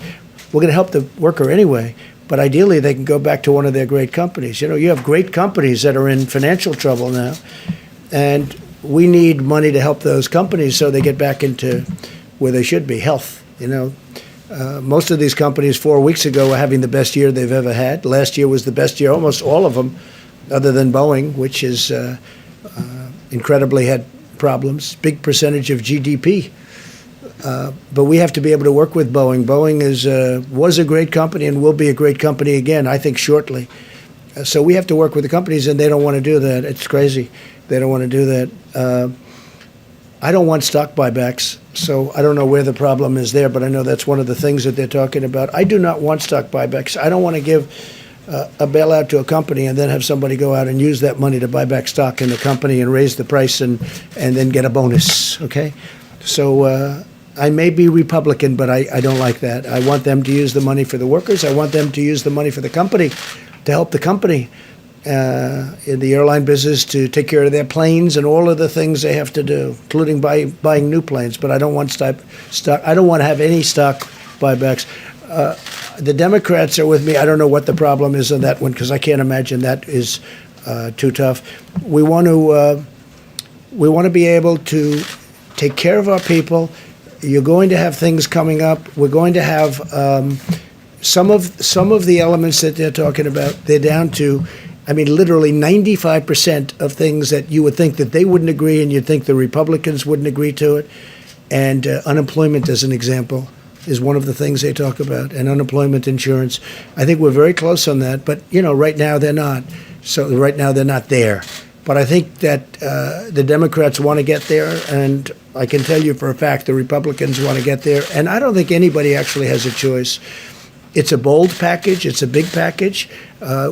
We're going to help the worker anyway, but ideally they can go back to one of their great companies. You have great companies that are in financial trouble now, and we need money to help those companies so they get back into where they should be. Health. Most of these companies 4 weeks ago were having the best year they've ever had. Last year was the best year. Almost all of them, other than Boeing, which is incredibly had problems, big percentage of GDP. But we have to be able to work with Boeing. Boeing was a great company and will be a great company again, I think, shortly. So we have to work with the companies, and they don't want to do that. It's crazy. They don't want to do that. I don't want stock buybacks, so I don't know where the problem is there, but I know that's one of the things that they're talking about. I do not want stock buybacks. I don't want to give a bailout to a company and then have somebody go out and use that money to buy back stock in the company and raise the price and then get a bonus, okay? So I may be Republican, but I don't like that. I want them to use the money for the workers. I want them to use the money for the company, to help the company in the airline business to take care of their planes and all of the things they have to do, including buying new planes. But I don't want stock. I don't want to have any stock buybacks. The Democrats are with me. I don't know what the problem is on that one because I can't imagine that is too tough. We want to be able to take care of our people. You're going to have things coming up. We're going to have some of the elements that they're talking about. They're down to, I mean, literally 95% of things that you would think that they wouldn't agree, and you'd think the Republicans wouldn't agree to it. And unemployment, as an example, is one of the things they talk about, and unemployment insurance. I think we're very close on that, but right now they're not. So right now they're not there. But I think that the Democrats want to get there, and I can tell you for a fact the Republicans want to get there. And I don't think anybody actually has a choice. It's a bold package. It's a big package.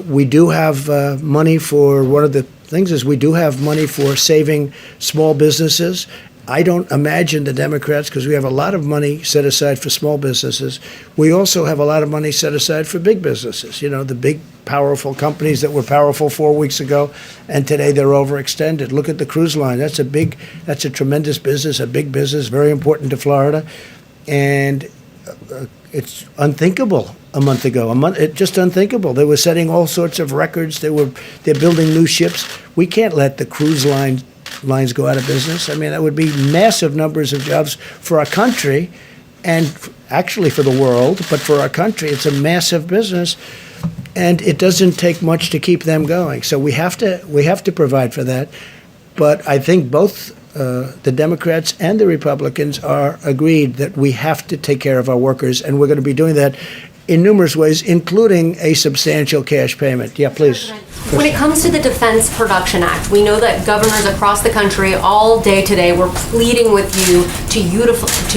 We do have money for, one of the things is we do have money for saving small businesses. I don't imagine the Democrats, because we have a lot of money set aside for small businesses. We also have a lot of money set aside for big businesses. The big, powerful companies that were powerful 4 weeks ago, and today they're overextended. Look at the cruise line. That's a tremendous business, a big business, very important to Florida. And it's unthinkable a month ago. It's just unthinkable. They were setting all sorts of records. They're building new ships. We can't let the cruise lines go out of business. I mean, that would be massive numbers of jobs for our country, and actually for the world. But for our country, it's a massive business, and it doesn't take much to keep them going. So we have to provide for that. But I think both the Democrats and the Republicans are agreed that we have to take care of our workers, and we're going to be doing that in numerous ways, including a substantial cash payment. Yeah, please. When it comes to the Defense Production Act, we know that governors across the country all day today were pleading with you to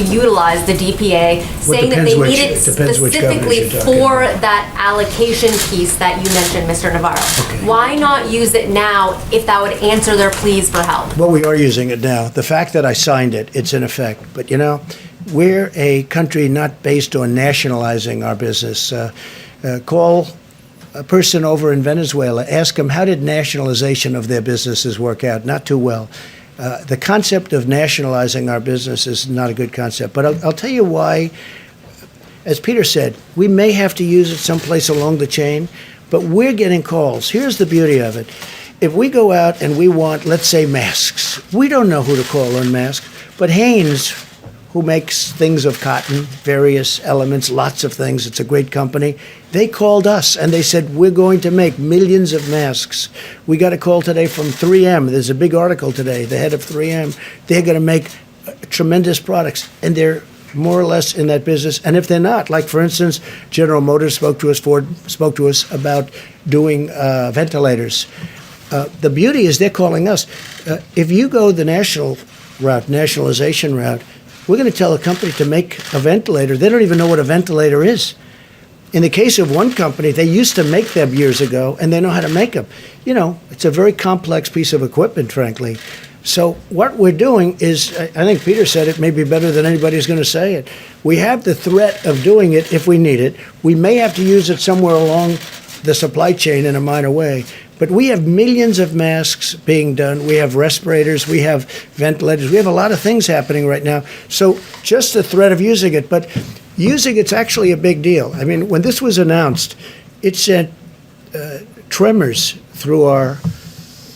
utilize the DPA, saying that they need it specifically for that allocation piece that you mentioned, Mr. Navarro. Okay. Why not use it now if that would answer their pleas for help? Well, we are using it now. The fact that I signed it, it's in effect. But, we're a country not based on nationalizing our business. Call a person over in Venezuela, ask them how did nationalization of their businesses work out? Not too well. The concept of nationalizing our business is not a good concept. But I'll tell you why. As Peter said, we may have to use it someplace along the chain, but we're getting calls. Here's the beauty of it. If we go out and we want, let's say, masks, we don't know who to call on masks, but Hanes, who makes things of cotton, various elements, lots of things. It's a great company. They called us and they said, we're going to make millions of masks. We got a call today from 3M. There's a big article today, the head of 3M. They're going to make tremendous products, and they're more or less in that business. And if they're not, like for instance, General Motors spoke to us, Ford spoke to us about doing ventilators. The beauty is they're calling us. If you go the national route, nationalization route, we're going to tell a company to make a ventilator. They don't even know what a ventilator is. In the case of one company, they used to make them years ago, and they know how to make them. It's a very complex piece of equipment, frankly. So what we're doing is, I think Peter said it may be better than anybody's going to say it. We have the threat of doing it if we need it. We may have to use it somewhere along the supply chain in a minor way. But we have millions of masks being done. We have respirators. We have ventilators. We have a lot of things happening right now. So just the threat of using it. But using it's actually a big deal. I mean, when this was announced, it sent tremors through our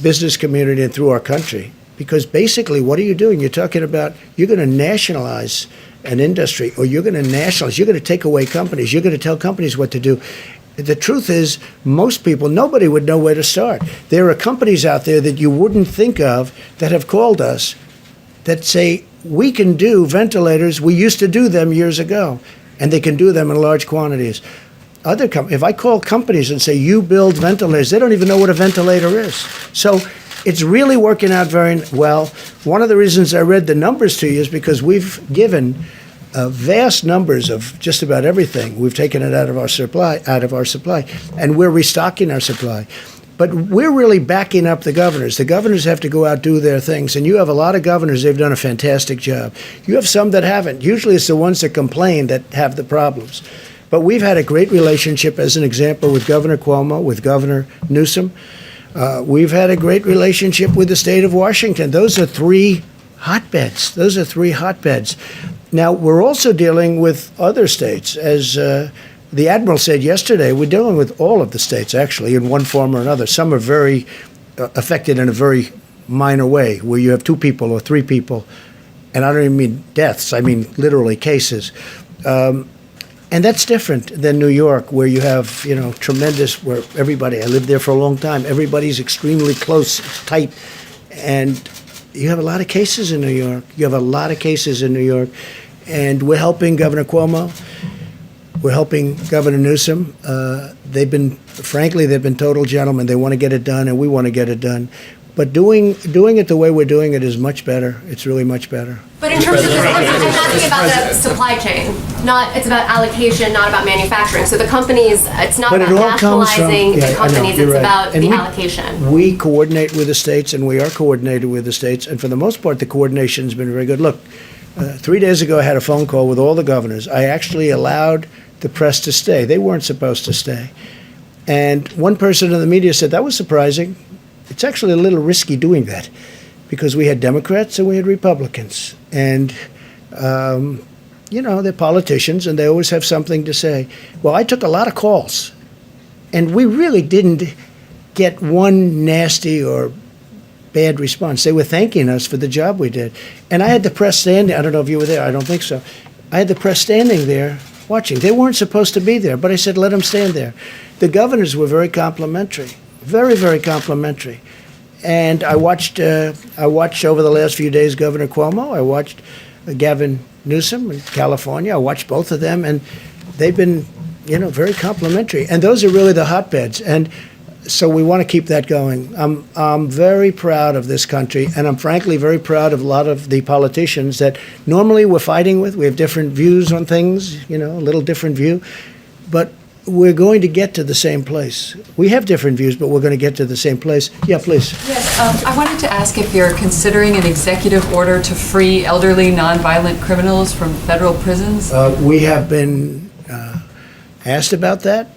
business community and through our country. Because basically, what are you doing? You're talking about you're going to nationalize an industry, or you're going to nationalize. You're going to take away companies. You're going to tell companies what to do. The truth is, most people, nobody would know where to start. There are companies out there that you wouldn't think of that have called us that say, we can do ventilators. We used to do them years ago, and they can do them in large quantities. If I call companies and say, you build ventilators, they don't even know what a ventilator is. So it's really working out very well. One of the reasons I read the numbers to you is because we've given vast numbers of just about everything. We've taken it out of our supply, and we're restocking our supply. But we're really backing up the governors. The governors have to go out, do their things. And you have a lot of governors, they've done a fantastic job. You have some that haven't. Usually it's the ones that complain that have the problems. But we've had a great relationship, as an example, with Governor Cuomo, with Governor Newsom. We've had a great relationship with the state of Washington. Those are three hotbeds. Now, we're also dealing with other states. As the Admiral said yesterday, we're dealing with all of the states, actually, in one form or another. Some are very affected in a very minor way, where you have 2 people or 3 people. And I don't even mean deaths, I mean literally cases. And that's different than New York, where you have, tremendous, where everybody, I lived there for a long time, everybody's extremely close, tight. And you have a lot of cases in New York. And we're helping Governor Cuomo. We're helping Governor Newsom. They've been total gentlemen. They want to get it done, and we want to get it done. But doing it the way we're doing it is much better. It's really much better. But in terms of I'm asking about the supply chain. It's about allocation, not about manufacturing. So the companies, it's not about nationalizing the companies, it's about the allocation. We coordinate with the states, and we are coordinated with the states. And for the most part, the coordination's been very good. Look, 3 days ago, I had a phone call with all the governors. I actually allowed the press to stay. They weren't supposed to stay. And one person in the media said, that was surprising. It's actually a little risky doing that, because we had Democrats and we had Republicans. And, they're politicians, and they always have something to say. Well, I took a lot of calls, and we really didn't get one nasty or bad response. They were thanking us for the job we did. And I had the press standing. I don't know if you were there. I don't think so. I had the press standing there watching. They weren't supposed to be there, but I said, let them stand there. The governors were very complimentary, very, very complimentary. And I watched over the last few days Governor Cuomo. I watched Gavin Newsom in California. I watched both of them, and they've been, very complimentary. And those are really the hotbeds. And so we want to keep that going. I'm very proud of this country, and I'm frankly very proud of a lot of the politicians that normally we're fighting with. We have different views on things, a little different view. But we're going to get to the same place. We have different views, but we're going to get to the same place. Yeah, please. Yes, I wanted to ask if you're considering an executive order to free elderly, nonviolent criminals from federal prisons? We have been asked about that,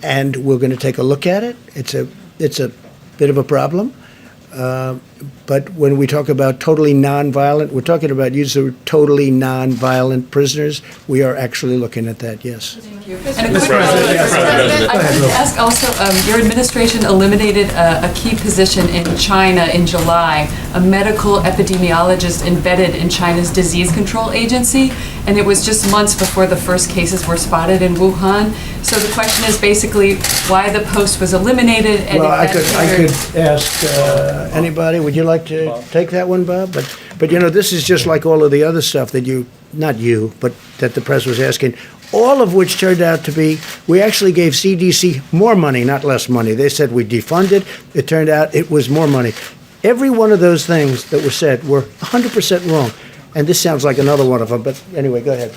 and we're going to take a look at it. It's a bit of a problem. But when we talk about totally nonviolent, we're talking about using totally nonviolent prisoners. We are actually looking at that, yes. Thank you. And a quick I wanted to ask also, your administration eliminated a key position in China in July, a medical epidemiologist embedded in China's disease control agency, and it was just months before the first cases were spotted in Wuhan. So the question is basically why the post was eliminated. And well, I could ask anybody. Would you like to take that one, Bob? But this is just like all of the other stuff that that the press was asking, all of which turned out to be, we actually gave CDC more money, not less money. They said we defunded. It turned out it was more money. Every one of those things that were said were 100% wrong. And this sounds like another one of them. But anyway, go ahead.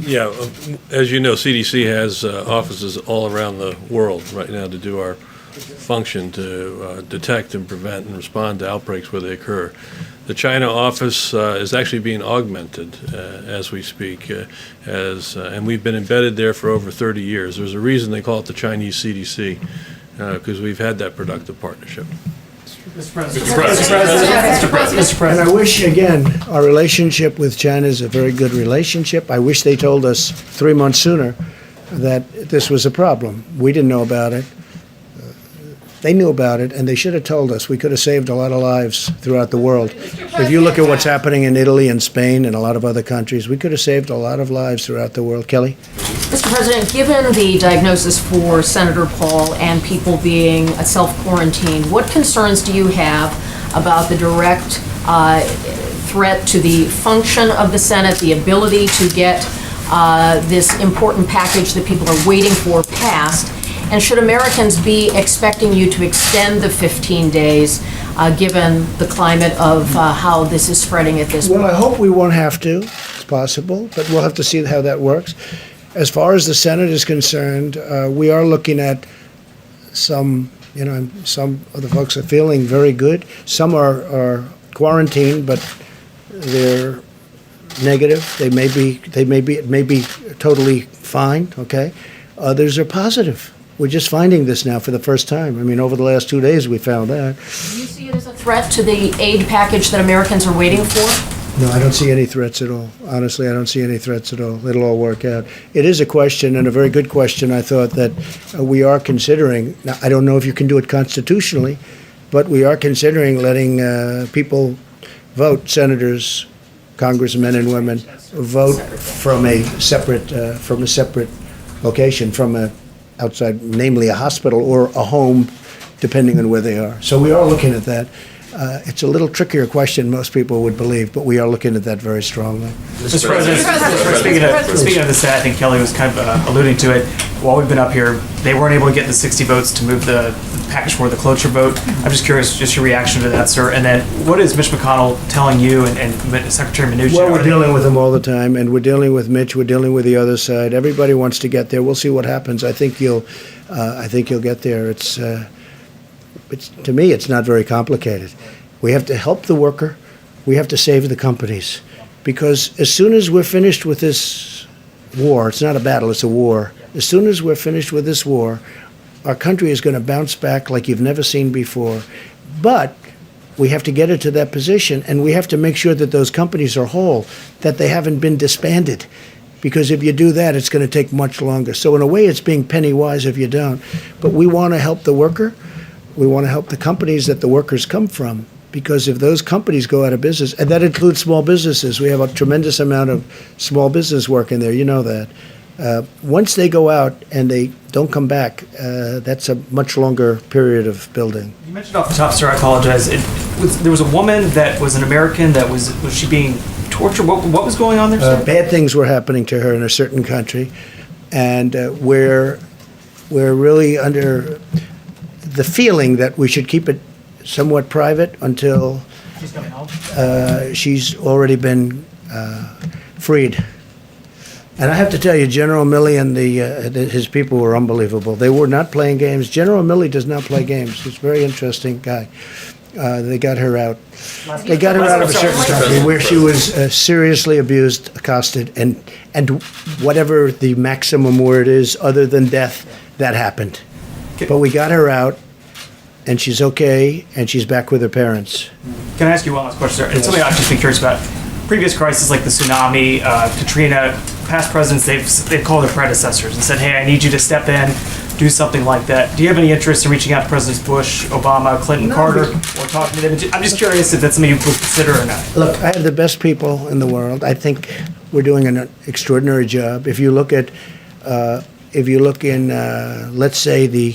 Yeah, as you know, CDC has offices all around the world right now to do our function to detect and prevent and respond to outbreaks where they occur. The China office is actually being augmented as we speak, and we've been embedded there for over 30 years. There's a reason they call it the Chinese CDC, because we've had that productive partnership. Mr. President. And I wish, again, our relationship with China is a very good relationship. I wish they told us 3 months sooner that this was a problem. We didn't know about it. They knew about it, and they should have told us. We could have saved a lot of lives throughout the world. If you look at what's happening in Italy and Spain and a lot of other countries, we could have saved a lot of lives throughout the world. Kelly? Mr. President, given the diagnosis for Senator Paul and people being self-quarantined, what concerns do you have about the direct threat to the function of the Senate, the ability to get this important package that people are waiting for passed? And should Americans be expecting you to extend the 15 days, given the climate of how this is spreading at this point? Well, I hope we won't have to. It's possible, but we'll have to see how that works. As far as the Senate is concerned, we are looking at some Some of the folks are feeling very good. Some are quarantined, but they're negative. They may be totally fine. Okay. Others are positive. We're just finding this now for the first time. I mean, over the last 2 days, we found that. Do you see it as a threat to the aid package that Americans are waiting for? No, I don't see any threats at all. Honestly, I don't see any threats at all. It'll all work out. It is a question, and a very good question, I thought, that we are considering. Now, I don't know if you can do it constitutionally, but we are considering letting people vote, senators, congressmen and women, vote from a separate location, from a outside, namely a hospital or a home, depending on where they are. So we are looking at that. It's a little trickier question most people would believe, but we are looking at that very strongly. Mr. President, speaking of this, I think Kelly was kind of alluding to it. While we've been up here, they weren't able to get the 60 votes to move the package for the cloture vote. I'm just curious, just your reaction to that, sir. And then what is Mitch McConnell telling you and Secretary Mnuchin? Well, we're dealing with them all the time, and we're dealing with Mitch. We're dealing with the other side. Everybody wants to get there. We'll see what happens. I think you'll get there. It's to me, it's not very complicated. We have to help the worker. We have to save the companies, because as soon as we're finished with this war, it's not a battle, it's a war. As soon as we're finished with this war, our country is going to bounce back like you've never seen before. But we have to get it to that position, and we have to make sure that those companies are whole, that they haven't been disbanded. Because if you do that, it's going to take much longer. So in a way, it's being penny wise if you don't. But we want to help the worker. We want to help the companies that the workers come from. Because if those companies go out of business, and that includes small businesses, we have a tremendous amount of small business work in there, you know that. Once they go out and they don't come back, that's a much longer period of building. You mentioned off the top, sir, I apologize. There was a woman that was an American that was she being tortured? What was going on there, sir? Bad things were happening to her in a certain country, and we're really under the feeling that we should keep it somewhat private until She's coming home. She's already been freed. And I have to tell you, General Milley and his people were unbelievable. They were not playing games. General Milley does not play games. He's a very interesting guy. They got her out. They got her out of a certain country where she was seriously abused, accosted, and whatever the maximum word is, other than death, that happened. But we got her out, and she's okay, and she's back with her parents. Can I ask you one last question, sir? It's something I've just been curious about. Previous crises like the tsunami, Katrina, past presidents, they've called their predecessors and said, hey, I need you to step in, do something like that. Do you have any interest in reaching out to Presidents Bush, Obama, Clinton, Carter, or talking to them? I'm just curious if that's something you would consider or not. Look, I have the best people in the world. I think we're doing an extraordinary job. If you look in, let's say, the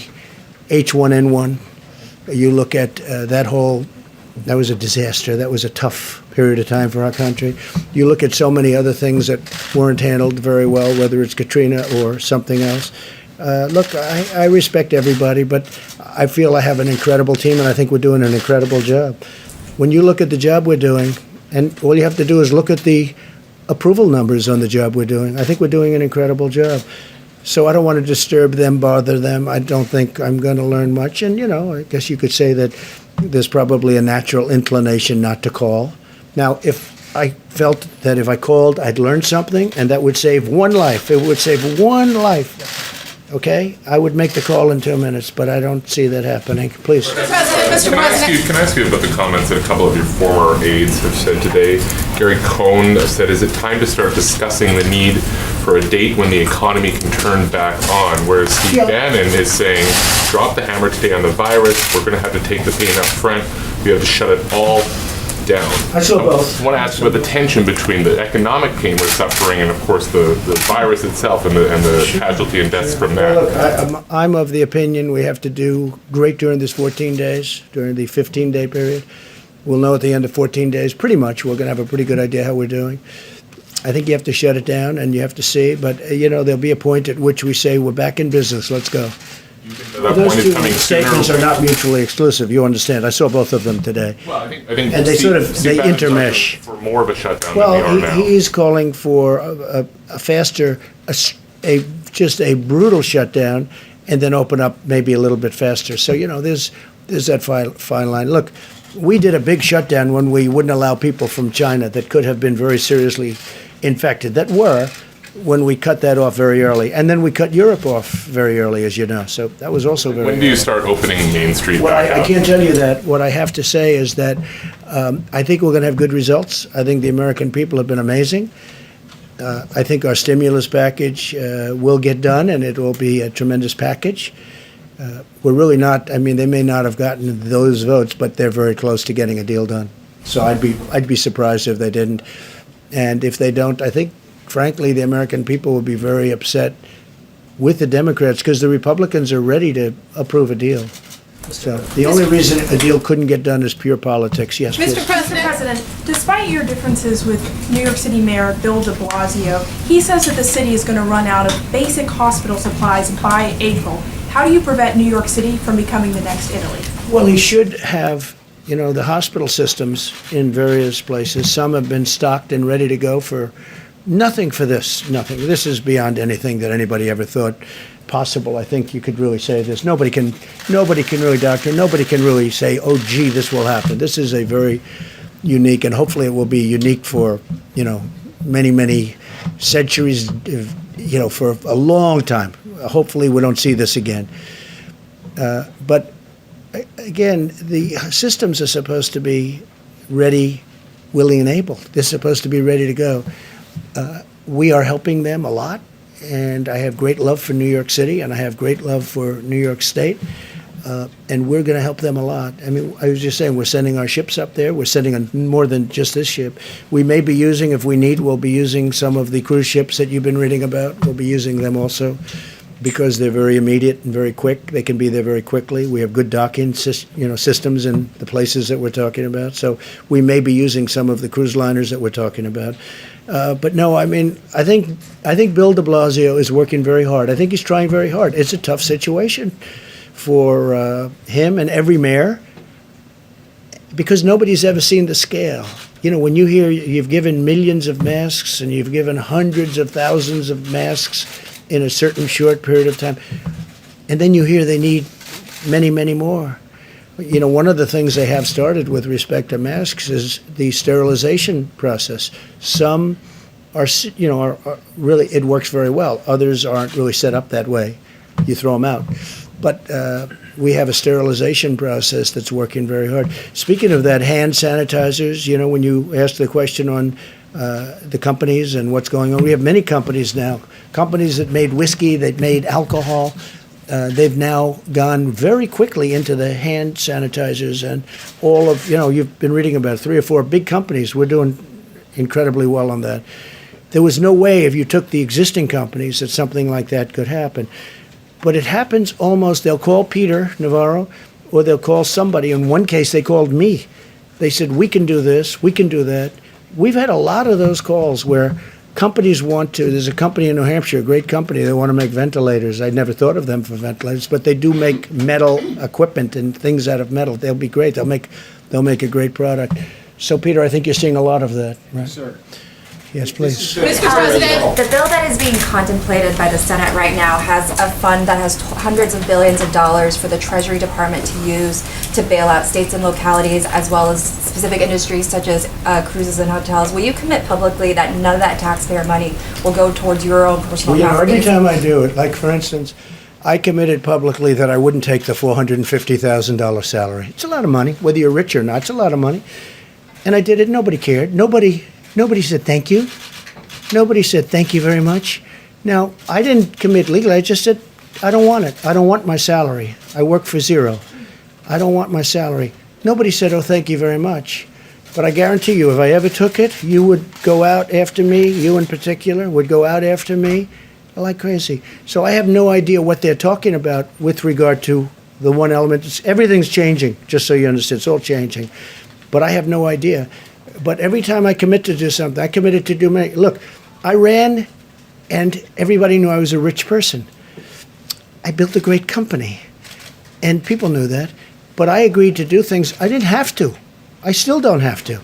H1N1, you look at that was a disaster. That was a tough period of time for our country. You look at so many other things that weren't handled very well, whether it's Katrina or something else. Look, I respect everybody, but I feel I have an incredible team, and I think we're doing an incredible job. When you look at the job we're doing, and all you have to do is look at the approval numbers on the job we're doing, I think we're doing an incredible job. So I don't want to disturb them, bother them. I don't think I'm going to learn much. And, I guess you could say that there's probably a natural inclination not to call. Now, if I felt that if I called, I'd learn something, and that would save one life. It would save one life. Okay? I would make the call in 2 minutes, but I don't see that happening. Please. Can I ask you about the comments that a couple of your former aides have said today? Gary Cohn said, is it time to start discussing the need for a date when the economy can turn back on? Whereas Steve Bannon is saying, drop the hammer today on the virus. We're going to have to take the pain up front. We have to shut it all down. I saw both. I want to ask you about the tension between the economic pain we're suffering and, of course, the virus itself and the casualty and deaths from that. Well, look, I'm of the opinion we have to do great during this 14 days, during the 15-day period. We'll know at the end of 14 days, pretty much, we're going to have a pretty good idea how we're doing. I think you have to shut it down and you have to see, but, there'll be a point at which we say, we're back in business, let's go. That Those point two is coming statements sooner. are not mutually exclusive, you understand. I saw both of them today. Well, I think And they Steve Bannon's intermesh. arguing for more of a shutdown than we are Well, now. he's calling for a faster, just a brutal shutdown, and then open up maybe a little bit faster. So, there's that fine line. Look, we did a big shutdown when we wouldn't allow people from China that could have been very seriously infected, when we cut that off very early. And then we cut Europe off very early, as you know. So that was also very When do you start opening Main Street Well, back I up? can't tell you that. What I have to say is that I think we're going to have good results. I think the American people have been amazing. I think our stimulus package will get done, and it will be a tremendous package. We're really not, they may not have gotten those votes, but they're very close to getting a deal done. So I'd be surprised if they didn't. And if they don't, I think, frankly, the American people will be very upset with the Democrats because the Republicans are ready to approve a deal. So the only reason a deal couldn't get done is pure politics. Yes, please. Mr. President, despite your differences with New York City Mayor Bill de Blasio, he says that the city is going to run out of basic hospital supplies by April. How do you prevent New York City from becoming the next Italy? Well, he should have, the hospital systems in various places. Some have been stocked and ready to go for nothing for this, nothing. This is beyond anything that anybody ever thought possible. I think you could really say this. Nobody can really, doctor, nobody can really say, oh, gee, this will happen. This is a very unique, and hopefully it will be unique for, many, many centuries, for a long time. Hopefully we don't see this again. But again, the systems are supposed to be ready, willing, and able. They're supposed to be ready to go. We are helping them a lot, and I have great love for New York City, and I have great love for New York State, and we're going to help them a lot. I was just saying, we're sending our ships up there. We're sending more than just this ship. We may be using, if we need, we'll be using some of the cruise ships that you've been reading about. We'll be using them also because they're very immediate and very quick. They can be there very quickly. We have good docking systems in the places that we're talking about. So we may be using some of the cruise liners that we're talking about. But no, I think Bill de Blasio is working very hard. I think he's trying very hard. It's a tough situation for him and every mayor because nobody's ever seen the scale. When you hear you've given millions of masks and you've given hundreds of thousands of masks in a certain short period of time, and then you hear they need many, many more. One of the things they have started with respect to masks is the sterilization process. Some are really, it works very well. Others aren't really set up that way. You throw them out. But we have a sterilization process that's working very hard. Speaking of that, hand sanitizers, when you ask the question on the companies and what's going on, we have many companies now, companies that made whiskey, that made alcohol. They've now gone very quickly into the hand sanitizers and all of, you've been reading about 3 or 4 big companies. We're doing incredibly well on that. There was no way if you took the existing companies that something like that could happen. But it happens almost, they'll call Peter Navarro or they'll call somebody. In one case, they called me. They said, we can do this, we can do that. We've had a lot of those calls where companies there's a company in New Hampshire, a great company, they want to make ventilators. I'd never thought of them for ventilators, but they do make metal equipment and things out of metal. They'll be great. They'll make a great product. So, Peter, I think you're seeing a lot of that, right? Yes, sir. Yes, please. Mr. President. The bill that is being contemplated by the Senate right now has a fund that has hundreds of billions of dollars for the Treasury Department to use to bail out states and localities as well as specific industries such as cruises and hotels. Will you commit publicly that none of that taxpayer money will go towards your own personal Every properties? time I do it, like for instance, I committed publicly that I wouldn't take the $450,000 salary. It's a lot of money, whether you're rich or not. It's a lot of money. And I did it. Nobody cared. Nobody said thank you. Nobody said thank you very much. Now, I didn't commit legally. I just said, I don't want it. I don't want my salary. I work for zero. I don't want my salary. Nobody said, oh, thank you very much. But I guarantee you, if I ever took it, you would go out after me, you in particular, would go out after me like crazy. So I have no idea what they're talking about with regard to the one element. Everything's changing, just so you understand. It's all changing. But I have no idea. But every time I commit to do something, I committed to do many. Look, I ran, and everybody knew I was a rich person. I built a great company, and people knew that. But I agreed to do things. I didn't have to. I still don't have to.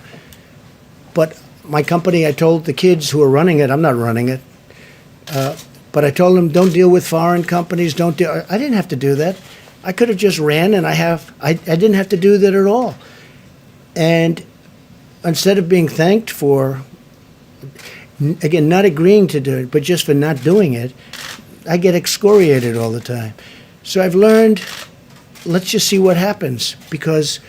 But my company, I told the kids who are running it, I'm not running it, But I told them, don't deal with foreign companies. Don't deal. I didn't have to do that. I could have just ran, and I didn't have to do that at all. And instead of being thanked for, again, not agreeing to do it, but just for not doing it, I get excoriated all the time. So I've learned, let's just see what happens, because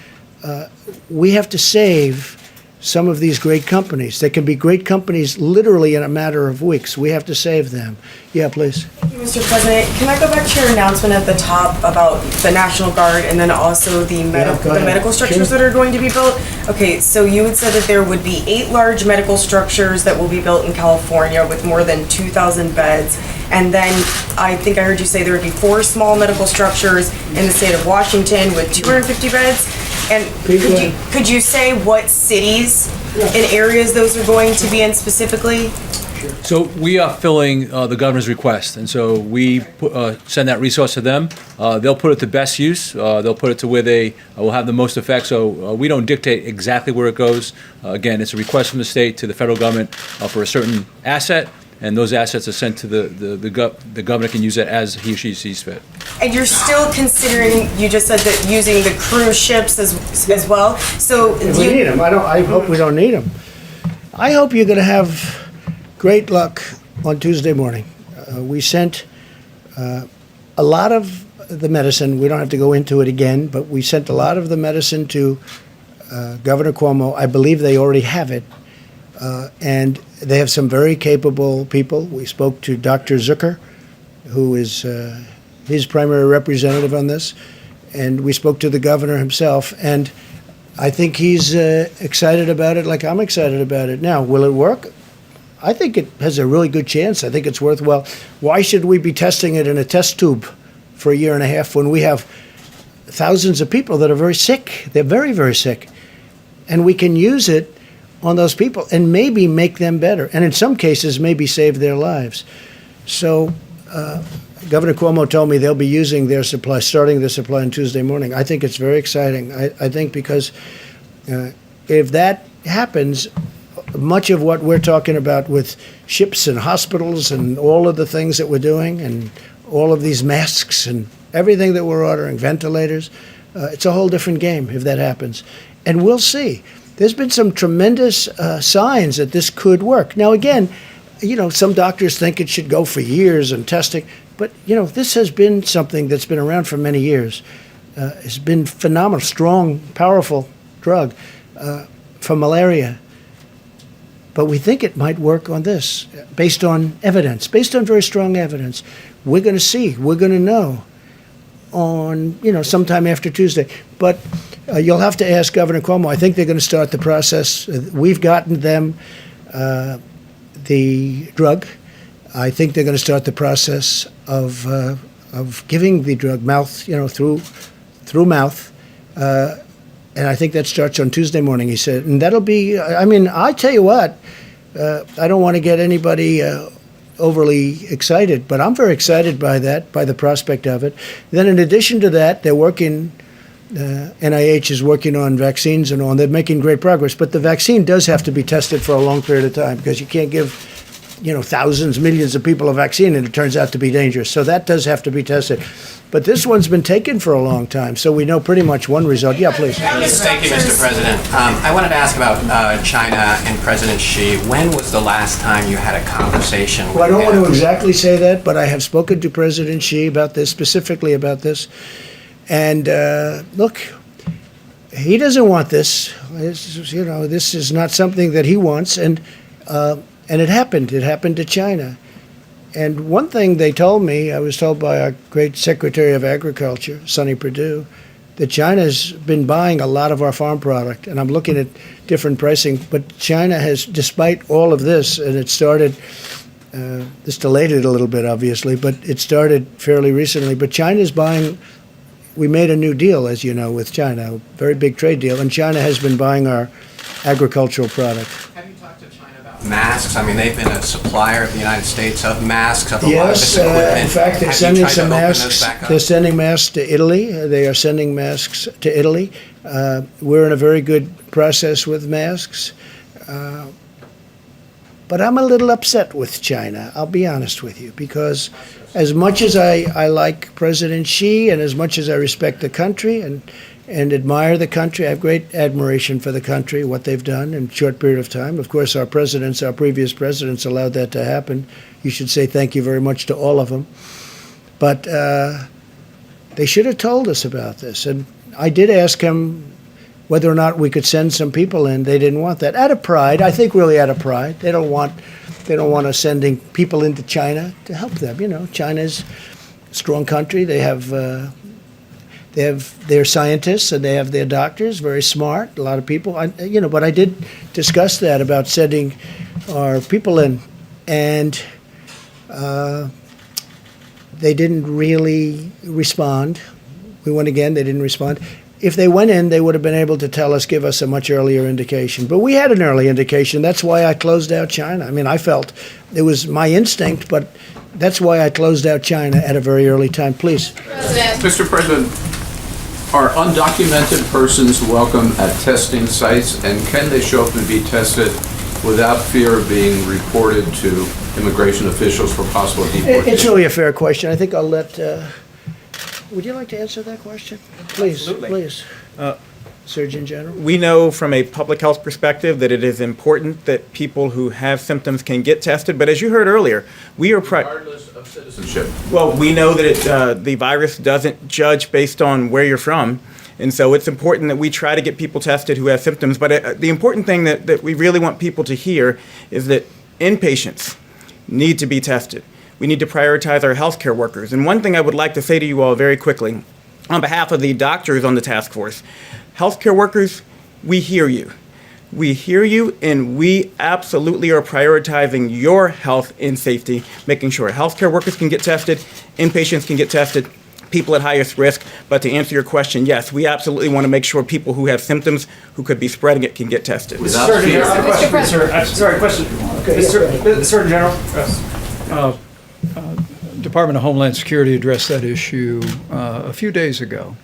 we have to save some of these great companies. They can be great companies literally in a matter of weeks. We have to save them. Yeah, please. Thank you, Mr. President. Can I go back to your announcement at the top about the National Guard and then also the medical structures that are going to be built? Okay, so you had said that there would be 8 large medical structures that will be built in California with more than 2,000 beds. And then I think I heard you say there would be 4 small medical structures in the state of Washington with 250 beds. And could you say what cities and areas those are going to be in specifically? So we are filling the governor's request, and so we send that resource to them. They'll put it to best use. They'll put it to where they will have the most effect. So we don't dictate exactly where it goes. Again, it's a request from the state to the federal government for a certain asset, and those assets are sent to the governor can use it as he or she sees fit. And you're still considering, you just said that using the cruise ships as well. So If we need them, I hope we don't need them. I hope you're going to have great luck on Tuesday morning. We sent a lot of the medicine. We don't have to go into it again, but we sent a lot of the medicine to Governor Cuomo. I believe they already have it. And they have some very capable people. We spoke to Dr. Zucker, who is his primary representative on this, and we spoke to the governor himself, and I think he's excited about it like I'm excited about it. Now, will it work? I think it has a really good chance. I think it's worthwhile. Why should we be testing it in a test tube for a year and a half when we have thousands of people that are very sick? They're very, very sick. And we can use it on those people and maybe make them better, and in some cases maybe save their lives. So Governor Cuomo told me they'll be using their supply, starting their supply on Tuesday morning. I think it's very exciting. I think because if that happens, much of what we're talking about with ships and hospitals and all of the things that we're doing and all of these masks and everything that we're ordering, ventilators, it's a whole different game if that happens. And we'll see. There's been some tremendous signs that this could work. Now, again, some doctors think it should go for years and testing, but, this has been something that's been around for many years. It's been phenomenal, strong, powerful drug for malaria. But we think it might work on this based on evidence, based on very strong evidence. We're going to see. We're going to know on, sometime after Tuesday. But you'll have to ask Governor Cuomo. I think they're going to start the process. We've gotten them the drug. I think they're going to start the process of giving the drug through mouth. And I think that starts on Tuesday morning, he said. And that'll be, I tell you what, I don't want to get anybody overly excited, but I'm very excited by that, by the prospect of it. Then in addition to that, they're working, NIH is working on vaccines and all, and they're making great progress. But the vaccine does have to be tested for a long period of time because you can't give, thousands, millions of people a vaccine and it turns out to be dangerous. So that does have to be tested. But this one's been taken for a long time, so we know pretty much one result. Yeah, please. Thank you, Mr. President. I wanted to ask about China and President Xi. When was the last time you had a conversation with him? Well, I don't want to exactly say that, but I have spoken to President Xi about this, specifically about this. And look, he doesn't want this. This is not something that he wants. And it happened. It happened to China. And one thing they told me, I was told by our great Secretary of Agriculture, Sonny Perdue, that China's been buying a lot of our farm product. And I'm looking at different pricing. But China has, despite all of this, and it started, this delayed it a little bit, obviously, but it started fairly recently. But China's buying, we made a new deal, as you know, with China, a very big trade deal. And China has been buying our agricultural product. Masks. They've been a supplier of the United States of masks, of a lot of this equipment. Yes, in fact, they're sending some masks. They're sending masks to Italy. They are sending masks to Italy. We're in a very good process with masks. But I'm a little upset with China, I'll be honest with you, because as much as I like President Xi and as much as I respect the country and admire the country, I have great admiration for the country, what they've done in a short period of time. Of course, our previous presidents allowed that to happen. You should say thank you very much to all of them. But they should have told us about this. And I did ask him whether or not we could send some people in. They didn't want that. Out of pride, I think really out of pride. They don't want us sending people into China to help them. You know, China's a strong country. They have their scientists and they have their doctors, very smart, a lot of people. But I did discuss that about sending our people in, and they didn't really respond. We went again, they didn't respond. If they went in, they would have been able to give us a much earlier indication. But we had an early indication. That's why I closed out China. I mean, I felt it was my instinct, but that's why I closed out China at a very early time. Please. Mr. President, are undocumented persons welcome at testing sites, and can they show up and be tested without fear of being reported to immigration officials for possible deportation? It's really a fair question. I think I'll let... would you like to answer that question? Please, Absolutely. Please. Surgeon General? We know from a public health perspective that it is important that people who have symptoms can get tested, but as you heard earlier, we are... Regardless of citizenship. Well, we know that the virus doesn't judge based on where you're from, and so it's important that we try to get people tested who have symptoms. But the important thing that we really want people to hear is that inpatients need to be tested. We need to prioritize our healthcare workers. And one thing I would like to say to you all very quickly, on behalf of the doctors on the task force, healthcare workers, we hear you. We hear you, and we absolutely are prioritizing your health and safety, making sure healthcare workers can get tested, inpatients can get tested, people at highest risk. But to answer your question, yes, we absolutely want to make sure people who have symptoms, who could be spreading it, can get tested. Mr. Surgeon General, I have a question for you, sir. Sorry, question. Okay, Mr. Surgeon General. Department of Homeland Security addressed that issue a few days ago.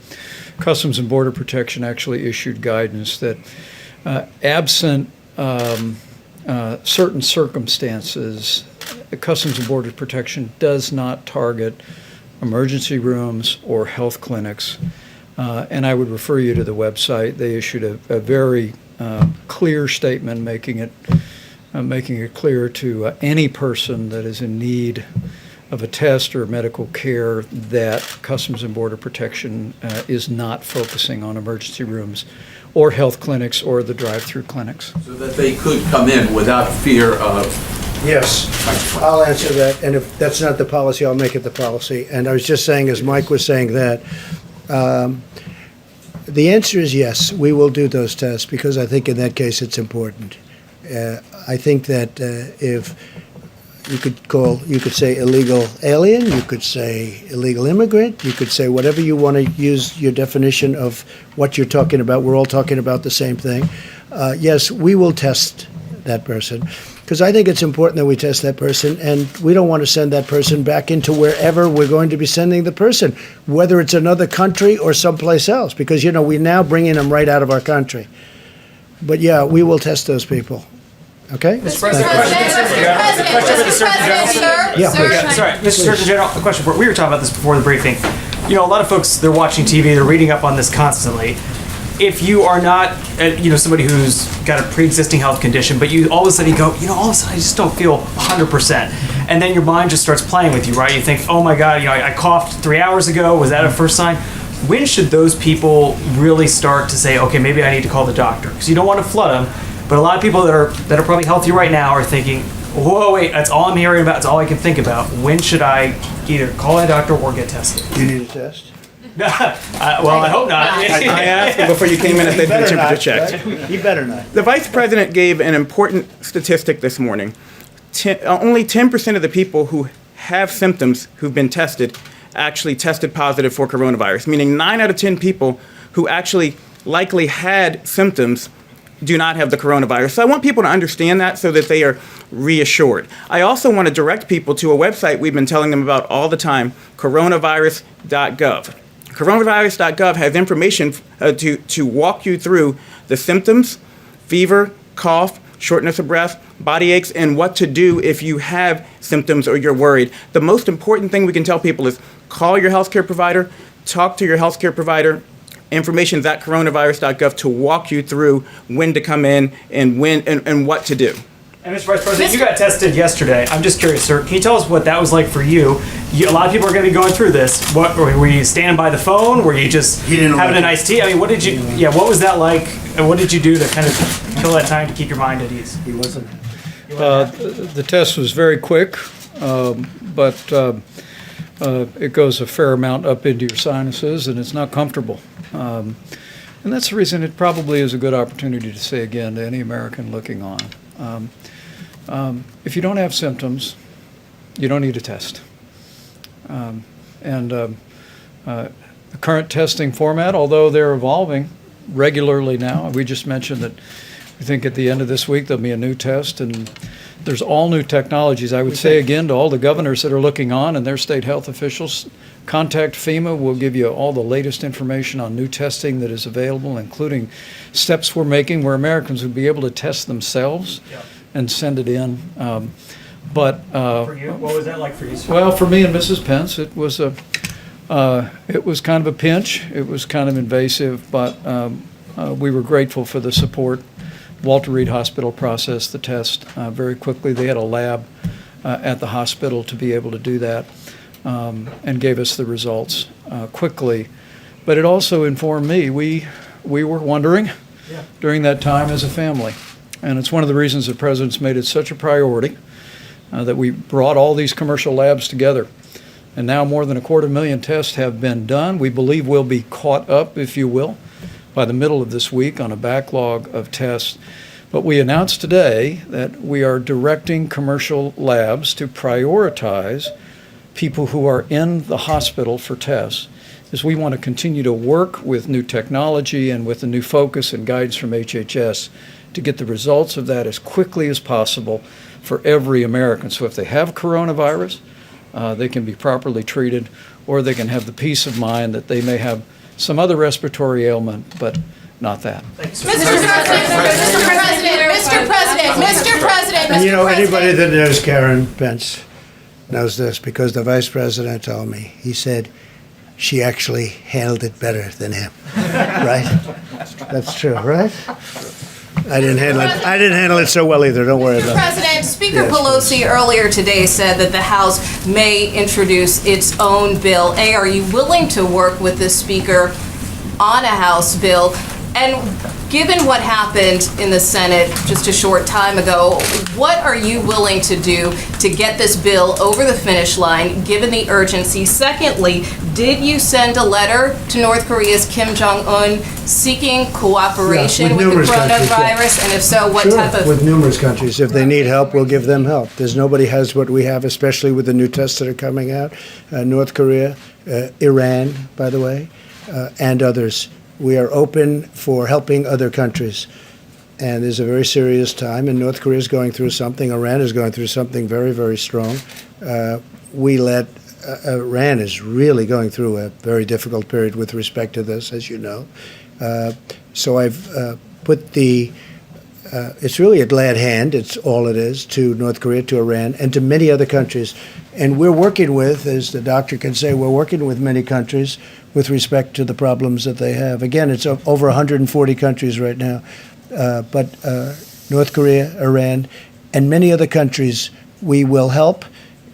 Customs and Border Protection actually issued guidance that absent certain circumstances, Customs and Border Protection does not target emergency rooms or health clinics. And I would refer you to the website. They issued a very clear statement making it clear to any person that is in need of a test or medical care that Customs and Border Protection is not focusing on emergency rooms or health clinics or the drive-through clinics. So that they could come in without fear of... Yes, I'll answer that, and if that's not the policy, I'll make it the policy. And I was just saying, as Mike was saying that, the answer is yes, we will do those tests, because I think in that case it's important. I think that if you could say illegal alien, you could say illegal immigrant, you could say whatever you want to use your definition of what you're talking about. We're all talking about the same thing. Yes, we will test that person, because I think it's important that we test that person, and we don't want to send that person back into wherever we're going to be sending the person, whether it's another country or someplace else, because, we're now bringing them right out of our country. But yeah, we will test those people. Okay? Mr. President, question for the Surgeon General. Yeah, please. Sorry, Mr. Surgeon General, a question for, we were talking about this before the briefing. A lot of folks, they're watching TV, they're reading up on this constantly. If you are not, somebody who's got a pre-existing health condition, but you all of a sudden you go, all of a sudden I just don't feel 100%. And then your mind just starts playing with you, right? You think, oh my God, I coughed 3 hours ago. Was that a first sign? When should those people really start to say, okay, maybe I need to call the doctor? Because you don't want to flood them. But a lot of people that are probably healthy right now are thinking, whoa, wait, that's all I'm hearing about. That's all I can think about. When should I either call a doctor or get tested? You need a test? Well, I hope not. I asked you before you came in if they'd been temperature checked. You better not. The Vice President gave an important statistic this morning. Only 10% of the people who have symptoms who've been tested actually tested positive for coronavirus, meaning 9 out of 10 people who actually likely had symptoms do not have the coronavirus. So I want people to understand that so that they are reassured. I also want to direct people to a website we've been telling them about all the time, coronavirus.gov. Coronavirus.gov has information to walk you through the symptoms, fever, cough, shortness of breath, body aches, and what to do if you have symptoms or you're worried. The most important thing we can tell people is call your healthcare provider, talk to your healthcare provider. Information is at coronavirus.gov to walk you through when to come in and when and what to do. And Mr. Vice President, you got tested yesterday. I'm just curious, sir. Can you tell us what that was like for you? A lot of people are going to be going through this. What were you standing by the phone? Were you just having an iced tea? I mean, what did you? Yeah, what was that like? And what did you do to kind of kill that time to keep your mind at ease? He wasn't. The test was very quick, but it goes a fair amount up into your sinuses, and it's not comfortable. And that's the reason it probably is a good opportunity to say again to any American looking on. If you don't have symptoms, you don't need a test. The current testing format, although they're evolving regularly now, we just mentioned that I think at the end of this week there'll be a new test, and there's all new technologies. I would say again to all the governors that are looking on and their state health officials, contact FEMA. We'll give you all the latest information on new testing that is available, including steps we're making where Americans would be able to test themselves and send it in. For you, what was that like for you, sir? Well, for me and Mrs. Pence, it was kind of a pinch. It was kind of invasive, but we were grateful for the support. Walter Reed Hospital processed the test very quickly. They had a lab at the hospital to be able to do that, and gave us the results quickly. But it also informed me. We were wondering during that time as a family, and it's one of the reasons the President's made it such a priority that we brought all these commercial labs together. And now more than 250,000 tests have been done. We believe we'll be caught up, if you will, by the middle of this week on a backlog of tests. But we announced today that we are directing commercial labs to prioritize people who are in the hospital for tests, as we want to continue to work with new technology and with the new focus and guidance from HHS to get the results of that as quickly as possible for every American. So if they have coronavirus, they can be properly treated, or they can have the peace of mind that they may have some other respiratory ailment, but not that. Mr. President. And you know, anybody that knows Karen Pence knows this, because the Vice President told me. He said she actually handled it better than him. Right? That's true, right? I didn't handle it so well either. Don't worry about it. President, Speaker Pelosi earlier today said that the House may introduce its own bill. Are you willing to work with the Speaker on a House bill? And given what happened in the Senate just a short time ago, what are you willing to do to get this bill over the finish line, given the urgency? Secondly, did you send a letter to North Korea's Kim Jong-un seeking cooperation with the coronavirus? And if so, what type of... With numerous countries. If they need help, we'll give them help. There's nobody has what we have, especially with the new tests that are coming out. North Korea, Iran, by the way, and others. We are open for helping other countries. And there's a very serious time, and North Korea is going through something. Iran is going through something very, very strong. Iran is really going through a very difficult period with respect to this, as you know. So I've put it's really a glad hand, it's all it is, to North Korea, to Iran, and to many other countries. And we're working with, as the doctor can say, we're working with many countries with respect to the problems that they have. Again, it's over 140 countries right now. But North Korea, Iran, and many other countries, we will help,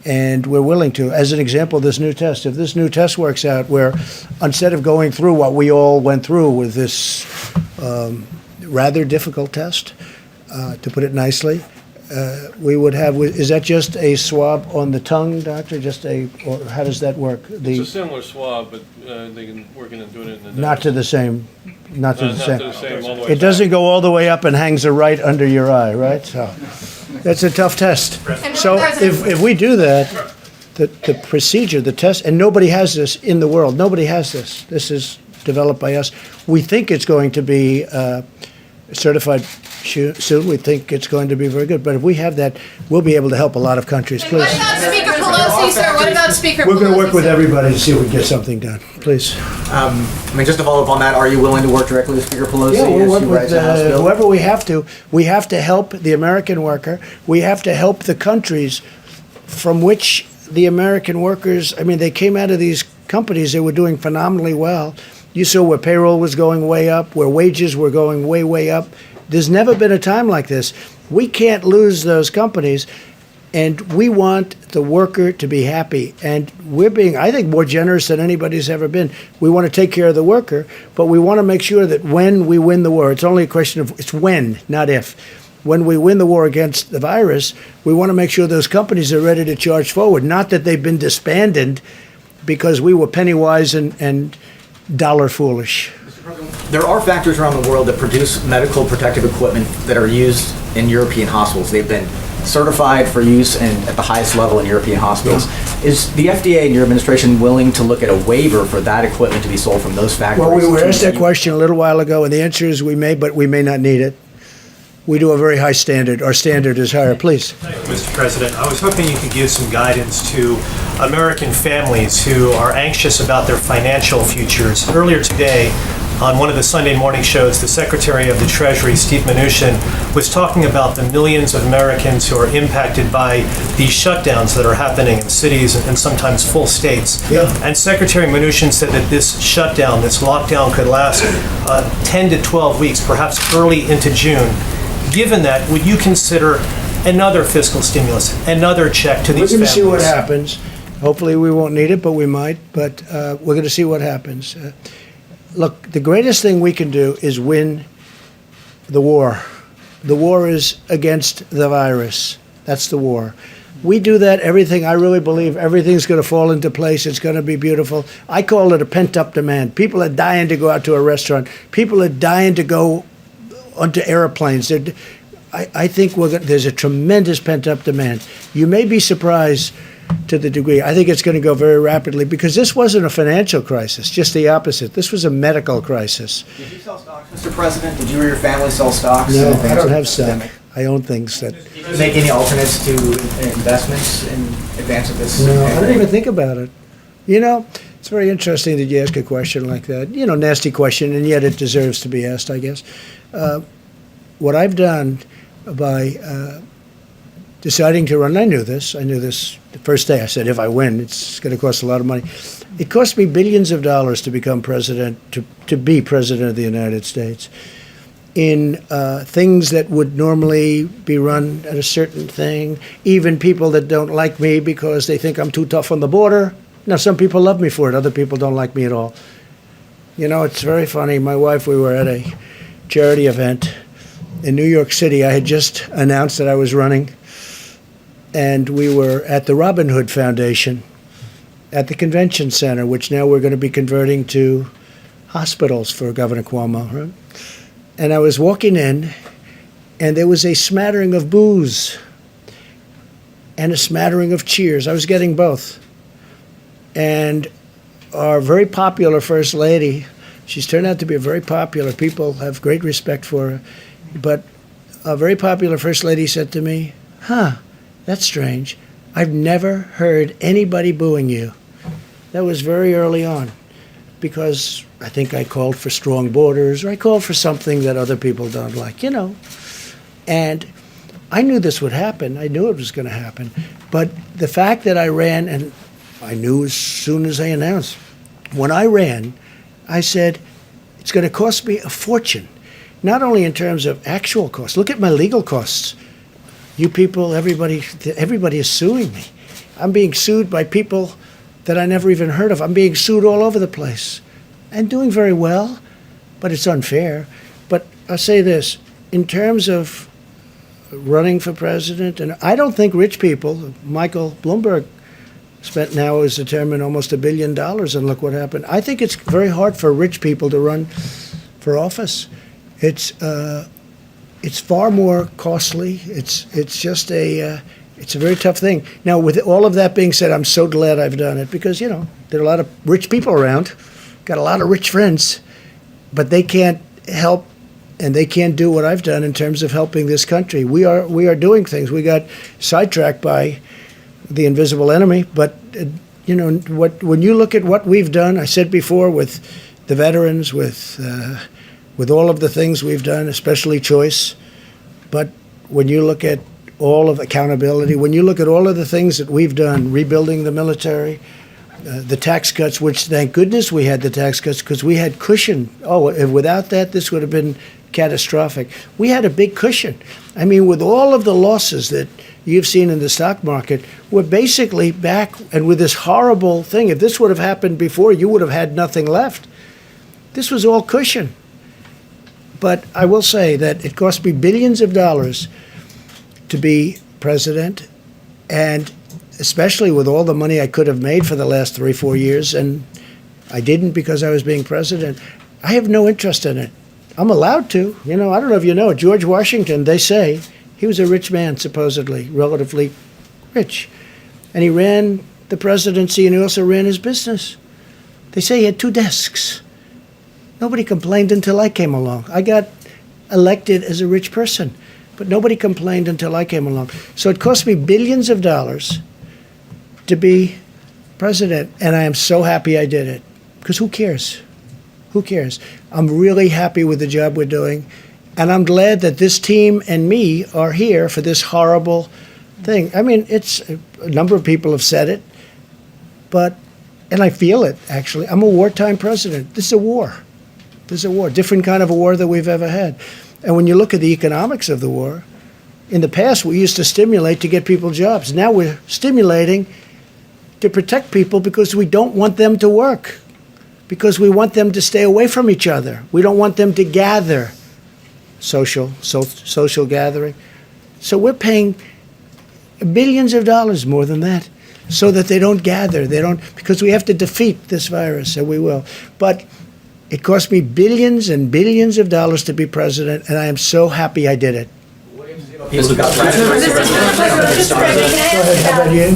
and we're willing to. As an example, this new test, if this new test works out, where instead of going through what we all went through with this rather difficult test, to put it nicely, we would have, is that just a swab on the tongue, doctor? Or how does that work? It's a similar swab, but they can work in and do it in the nose. Not to the same all the way It doesn't go all the way up and hangs right under your eye, right? So that's a tough test. So if we do that, the procedure, the test, and nobody has this in the world. Nobody has this. This is developed by us. We think it's going to be certified soon. We think it's going to be very good. But if we have that, we'll be able to help a lot of countries. Please. Speaker Pelosi? see, sir, what about Speaker We're going to work Pelosi, with sir? everybody to see if we can get something done. Please. I mean, just to follow up on that, are you willing to work directly with Speaker Pelosi? Yeah, we'll as work she with writes a House bill? whoever we have to. We have to help the American worker. We have to help the countries from which the American workers, I mean, they came out of these companies, they were doing phenomenally well. You saw where payroll was going way up, where wages were going way, way up. There's never been a time like this. We can't lose those companies, and we want the worker to be happy. And we're being, I think, more generous than anybody's ever been. We want to take care of the worker, but we want to make sure that when we win the war, it's only a question of, it's when, not if. When we win the war against the virus, we want to make sure those companies are ready to charge forward, not that they've been disbanded because we were penny wise and dollar foolish. There are factories around the world that produce medical protective equipment that are used in European hospitals. They've been certified for use at the highest level in European hospitals. Yeah. Is the FDA and your administration willing to look at a waiver for that equipment to be sold from those factories? Well, we were asked that question a little while ago, and the answer is we may, but we may not need it. We do a very high standard. Our standard is higher. Please. Thank you, Mr. President. I was hoping you could give some guidance to American families who are anxious about their financial futures. Earlier today, on one of the Sunday morning shows, the Secretary of the Treasury, Steve Mnuchin, was talking about the millions of Americans who are impacted by these shutdowns that are happening in cities and sometimes full states. Yeah. And Secretary Mnuchin said that this shutdown, this lockdown could last 10 to 12 weeks, perhaps early into June. Given that, would you consider another fiscal stimulus, another check to these families? We're going to see what happens. Hopefully we won't need it, but we might. But we're going to see what happens. Look, the greatest thing we can do is win the war. The war is against the virus. That's the war. We do that, I really believe everything's going to fall into place. It's going to be beautiful. I call it a pent-up demand. People are dying to go out to a restaurant. People are dying to go onto airplanes. I think there's a tremendous pent-up demand. You may be surprised to the degree. I think it's going to go very rapidly because this wasn't a financial crisis, just the opposite. This was a medical crisis. Did you sell stocks, Mr. President? Did you or your family sell stocks? No, I don't have stock. I own things that... Did you make any alternates to investments in advance of this? No, I don't even think about it. You know, it's very interesting that you ask a question like that. You know, nasty question, and yet it deserves to be asked, I guess. What I've done by deciding to run, I knew this the first day. I said, if I win, it's going to cost a lot of money. It cost me billions of dollars to become president, to be president of the United States, in things that would normally be run at a certain thing, even people that don't like me because they think I'm too tough on the border. Now, some people love me for it. Other people don't like me at all. You know, it's very funny. My wife, we were at a charity event in New York City. I had just announced that I was running, and we were at the Robin Hood Foundation at the convention center, which now we're going to be converting to hospitals for Governor Cuomo. Right? And I was walking in, and there was a smattering of boos and a smattering of cheers. I was getting both. And our very popular First Lady, she's turned out to be a very popular, people have great respect for her, but a very popular First Lady said to me, that's strange. I've never heard anybody booing you. That was very early on, because I think I called for strong borders, or I called for something that other people don't like, you know. And I knew this would happen. I knew it was going to happen. But the fact that I ran, and I knew as soon as I announced, when I ran, I said, it's going to cost me a fortune, not only in terms of actual costs. Look at my legal costs. You people, everybody is suing me. I'm being sued by people that I never even heard of. I'm being sued all over the place and doing very well, but it's unfair. But I'll say this, in terms of running for president, and I don't think rich people, Michael Bloomberg spent, now is determined, almost $1 billion, and look what happened. I think it's very hard for rich people to run for office. It's far more costly. It's just it's a very tough thing. Now, with all of that being said, I'm so glad I've done it because, you know, there are a lot of rich people around, got a lot of rich friends, but they can't help and they can't do what I've done in terms of helping this country. We are doing things. We got sidetracked by the invisible enemy, but when you look at what we've done, I said before with the veterans, with all of the things we've done, especially choice, but when you look at all of accountability, when you look at all of the things that we've done, rebuilding the military, the tax cuts, which thank goodness we had the tax cuts because we had cushion. Without that, this would have been catastrophic. We had a big cushion. I mean, with all of the losses that you've seen in the stock market, we're basically back, and with this horrible thing, if this would have happened before, you would have had nothing left. This was all cushion. But I will say that it cost me billions of dollars to be president, and especially with all the money I could have made for the last 3-4 years, and I didn't because I was being president. I have no interest in it. I'm allowed to. I don't know if you know, George Washington, they say, he was a rich man, supposedly, relatively rich. And he ran the presidency, and he also ran his business. They say he had 2 desks. Nobody complained until I came along. I got elected as a rich person, but nobody complained until I came along. So it cost me billions of dollars to be president, and I am so happy I did it. Because who cares? Who cares? I'm really happy with the job we're doing, and I'm glad that this team and me are here for this horrible thing. I mean, it's a number of people have said it, and I feel it, actually. I'm a wartime president. This is a war. This is a war, different kind of a war than we've ever had. And when you look at the economics of the war, in the past we used to stimulate to get people jobs. Now we're stimulating to protect people because we don't want them to work, because we want them to stay away from each other. We don't want them to gather, social gathering. So we're paying billions of dollars more than that so that they don't gather. Because we have to defeat this virus, and we will. But it cost me billions and billions of dollars to be president, and I am so happy I did it.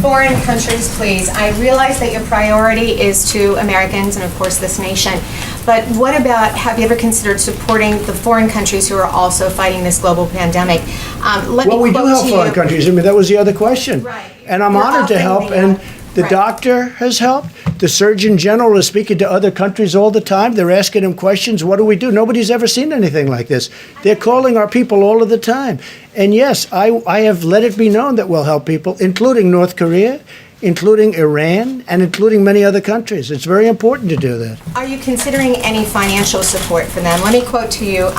Foreign countries, please. I realize that your priority is to Americans and, of course, this nation. But what about, have you ever considered supporting the foreign countries who are also fighting this global pandemic? We do help foreign countries. I mean, that was the other question. Right. And I'm honored to help. And the doctor has helped. The Surgeon General is speaking to other countries all the time. They're asking him questions. What do we do? Nobody's ever seen anything like this. They're calling our people all of the time. And yes, I have let it be known that we'll help people, including North Korea, including Iran, and including many other countries. It's very important to do that. Are you considering any financial support for them? Let me quote to you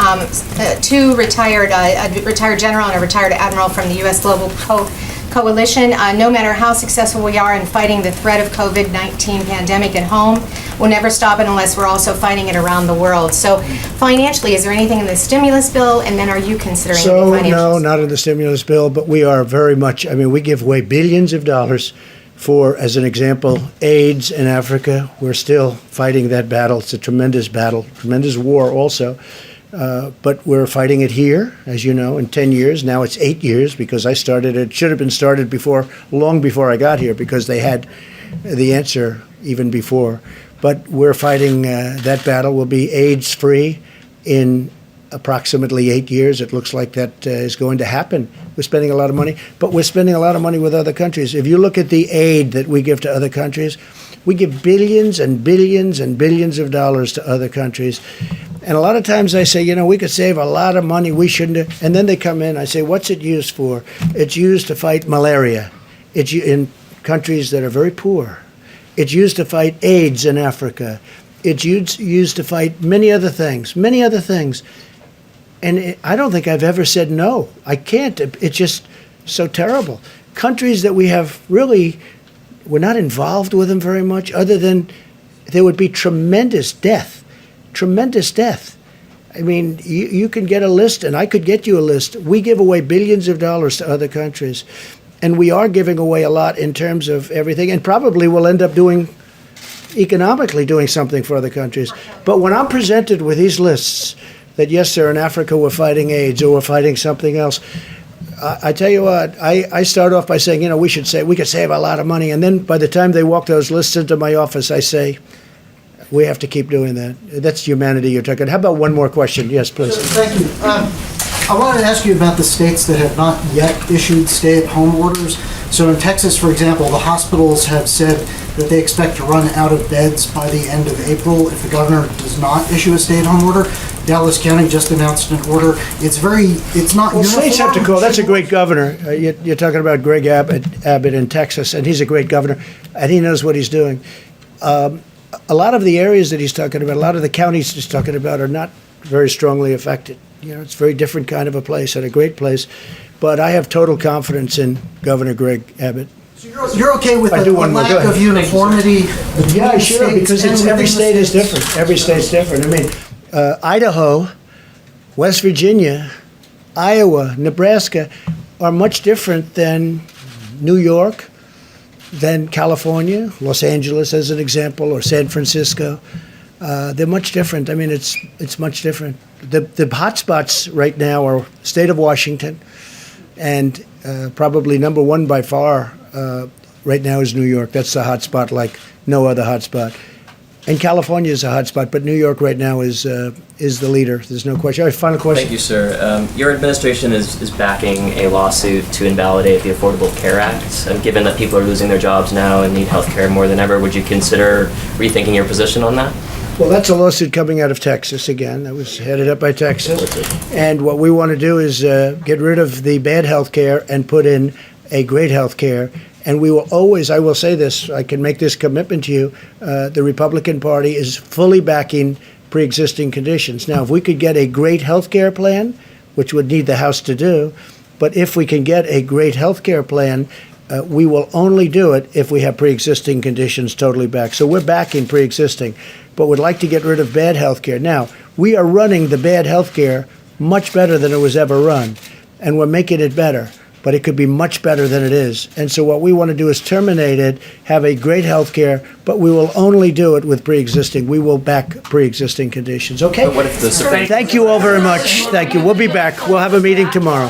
2 retired, a retired general and a retired admiral from the U.S. Global Coalition. No matter how successful we are in fighting the threat of COVID-19 pandemic at home, we'll never stop it unless we're also fighting it around the world. So financially, is there anything in the stimulus bill? And then are you considering any financial No, not in the stimulus bill, but we are very much, we give away billions of dollars for, as an example, AIDS in Africa. We're still fighting that battle. It's a tremendous battle, tremendous war also. But we're fighting it here, as you know, in 10 years. Now it's 8 years because I started it. Should have been started long before I got here, because they had the answer even before. But we're fighting that battle. We'll be AIDS-free in approximately 8 years. It looks like that is going to happen. We're spending a lot of money, but we're spending a lot of money with other countries. If you look at the aid that we give to other countries, we give billions and billions and billions of dollars to other countries. And a lot of times I say, we could save a lot of money. We shouldn't have. And then they come in. I say, what's it used for? It's used to fight malaria. It's in countries that are very poor. It's used to fight AIDS in Africa. It's used to fight many other things. And I don't think I've ever said no. I can't. It's just so terrible. Countries that we have really, we're not involved with them very much, other than there would be tremendous death. Tremendous death. I mean, you can get a list, and I could get you a list. We give away billions of dollars to other countries, and we are giving away a lot in terms of everything, and probably we'll end up economically doing something for other countries. But when I'm presented with these lists that, yes, sir, in Africa we're fighting AIDS or we're fighting something else, I tell you what, I start off by saying, we could save a lot of money, and then by the time they walk those lists into my office, I say, we have to keep doing that. That's humanity you're talking. How about one more question? Yes, please. Thank you. I wanted to ask you about the states that have not yet issued stay-at-home orders. So in Texas, for example, the hospitals have said that they expect to run out of beds by the end of April if the governor does not issue a stay-at-home order. Dallas County just announced an order. It's not Well, states have to uniform. call. That's a great governor. You're talking about Greg Abbott in Texas, and he's a great governor, and he knows what he's doing. A lot of the areas that he's talking about, a lot of the counties he's talking about are not very strongly affected. You know, it's a very different kind of a place and a great place. But I have total confidence in Governor Greg Abbott. You're okay with I the do one more. Go lack ahead. of uniformity between Yeah, the sure, states because and every within the state is states? different. Every state's different. I mean, Idaho, West Virginia, Iowa, Nebraska are much different than New York, than California, Los Angeles as an example, or San Francisco. They're much different. I mean, it's much different. The hot spots right now are state of Washington, and probably number one by far right now is New York. That's the hot spot like no other hot spot. And California is a hot spot, but New York right now is the leader. There's no question. All right, final question. Thank you, sir. Your administration is backing a lawsuit to invalidate the Affordable Care Act. Given that people are losing their jobs now and need health care more than ever, would you consider rethinking your position on that? Well, that's a lawsuit coming out of Texas again. That was headed up by Texas. And what we want to do is get rid of the bad health care and put in a great health care. And we will always, I will say this, I can make this commitment to you, the Republican Party is fully backing pre-existing conditions. Now, if we could get a great health care plan, which would need the House to do, but if we can get a great health care plan, we will only do it if we have pre-existing conditions totally back. So we're backing pre-existing, but would like to get rid of bad health care. Now, we are running the bad health care much better than it was ever run, and we're making it better. But it could be much better than it is. And so what we want to do is terminate it, have a great health care, but we will only do it with pre-existing. We will back pre-existing conditions, okay? But what if the Supreme Thank you all very much. Thank you. We'll be back. We'll have a meeting tomorrow.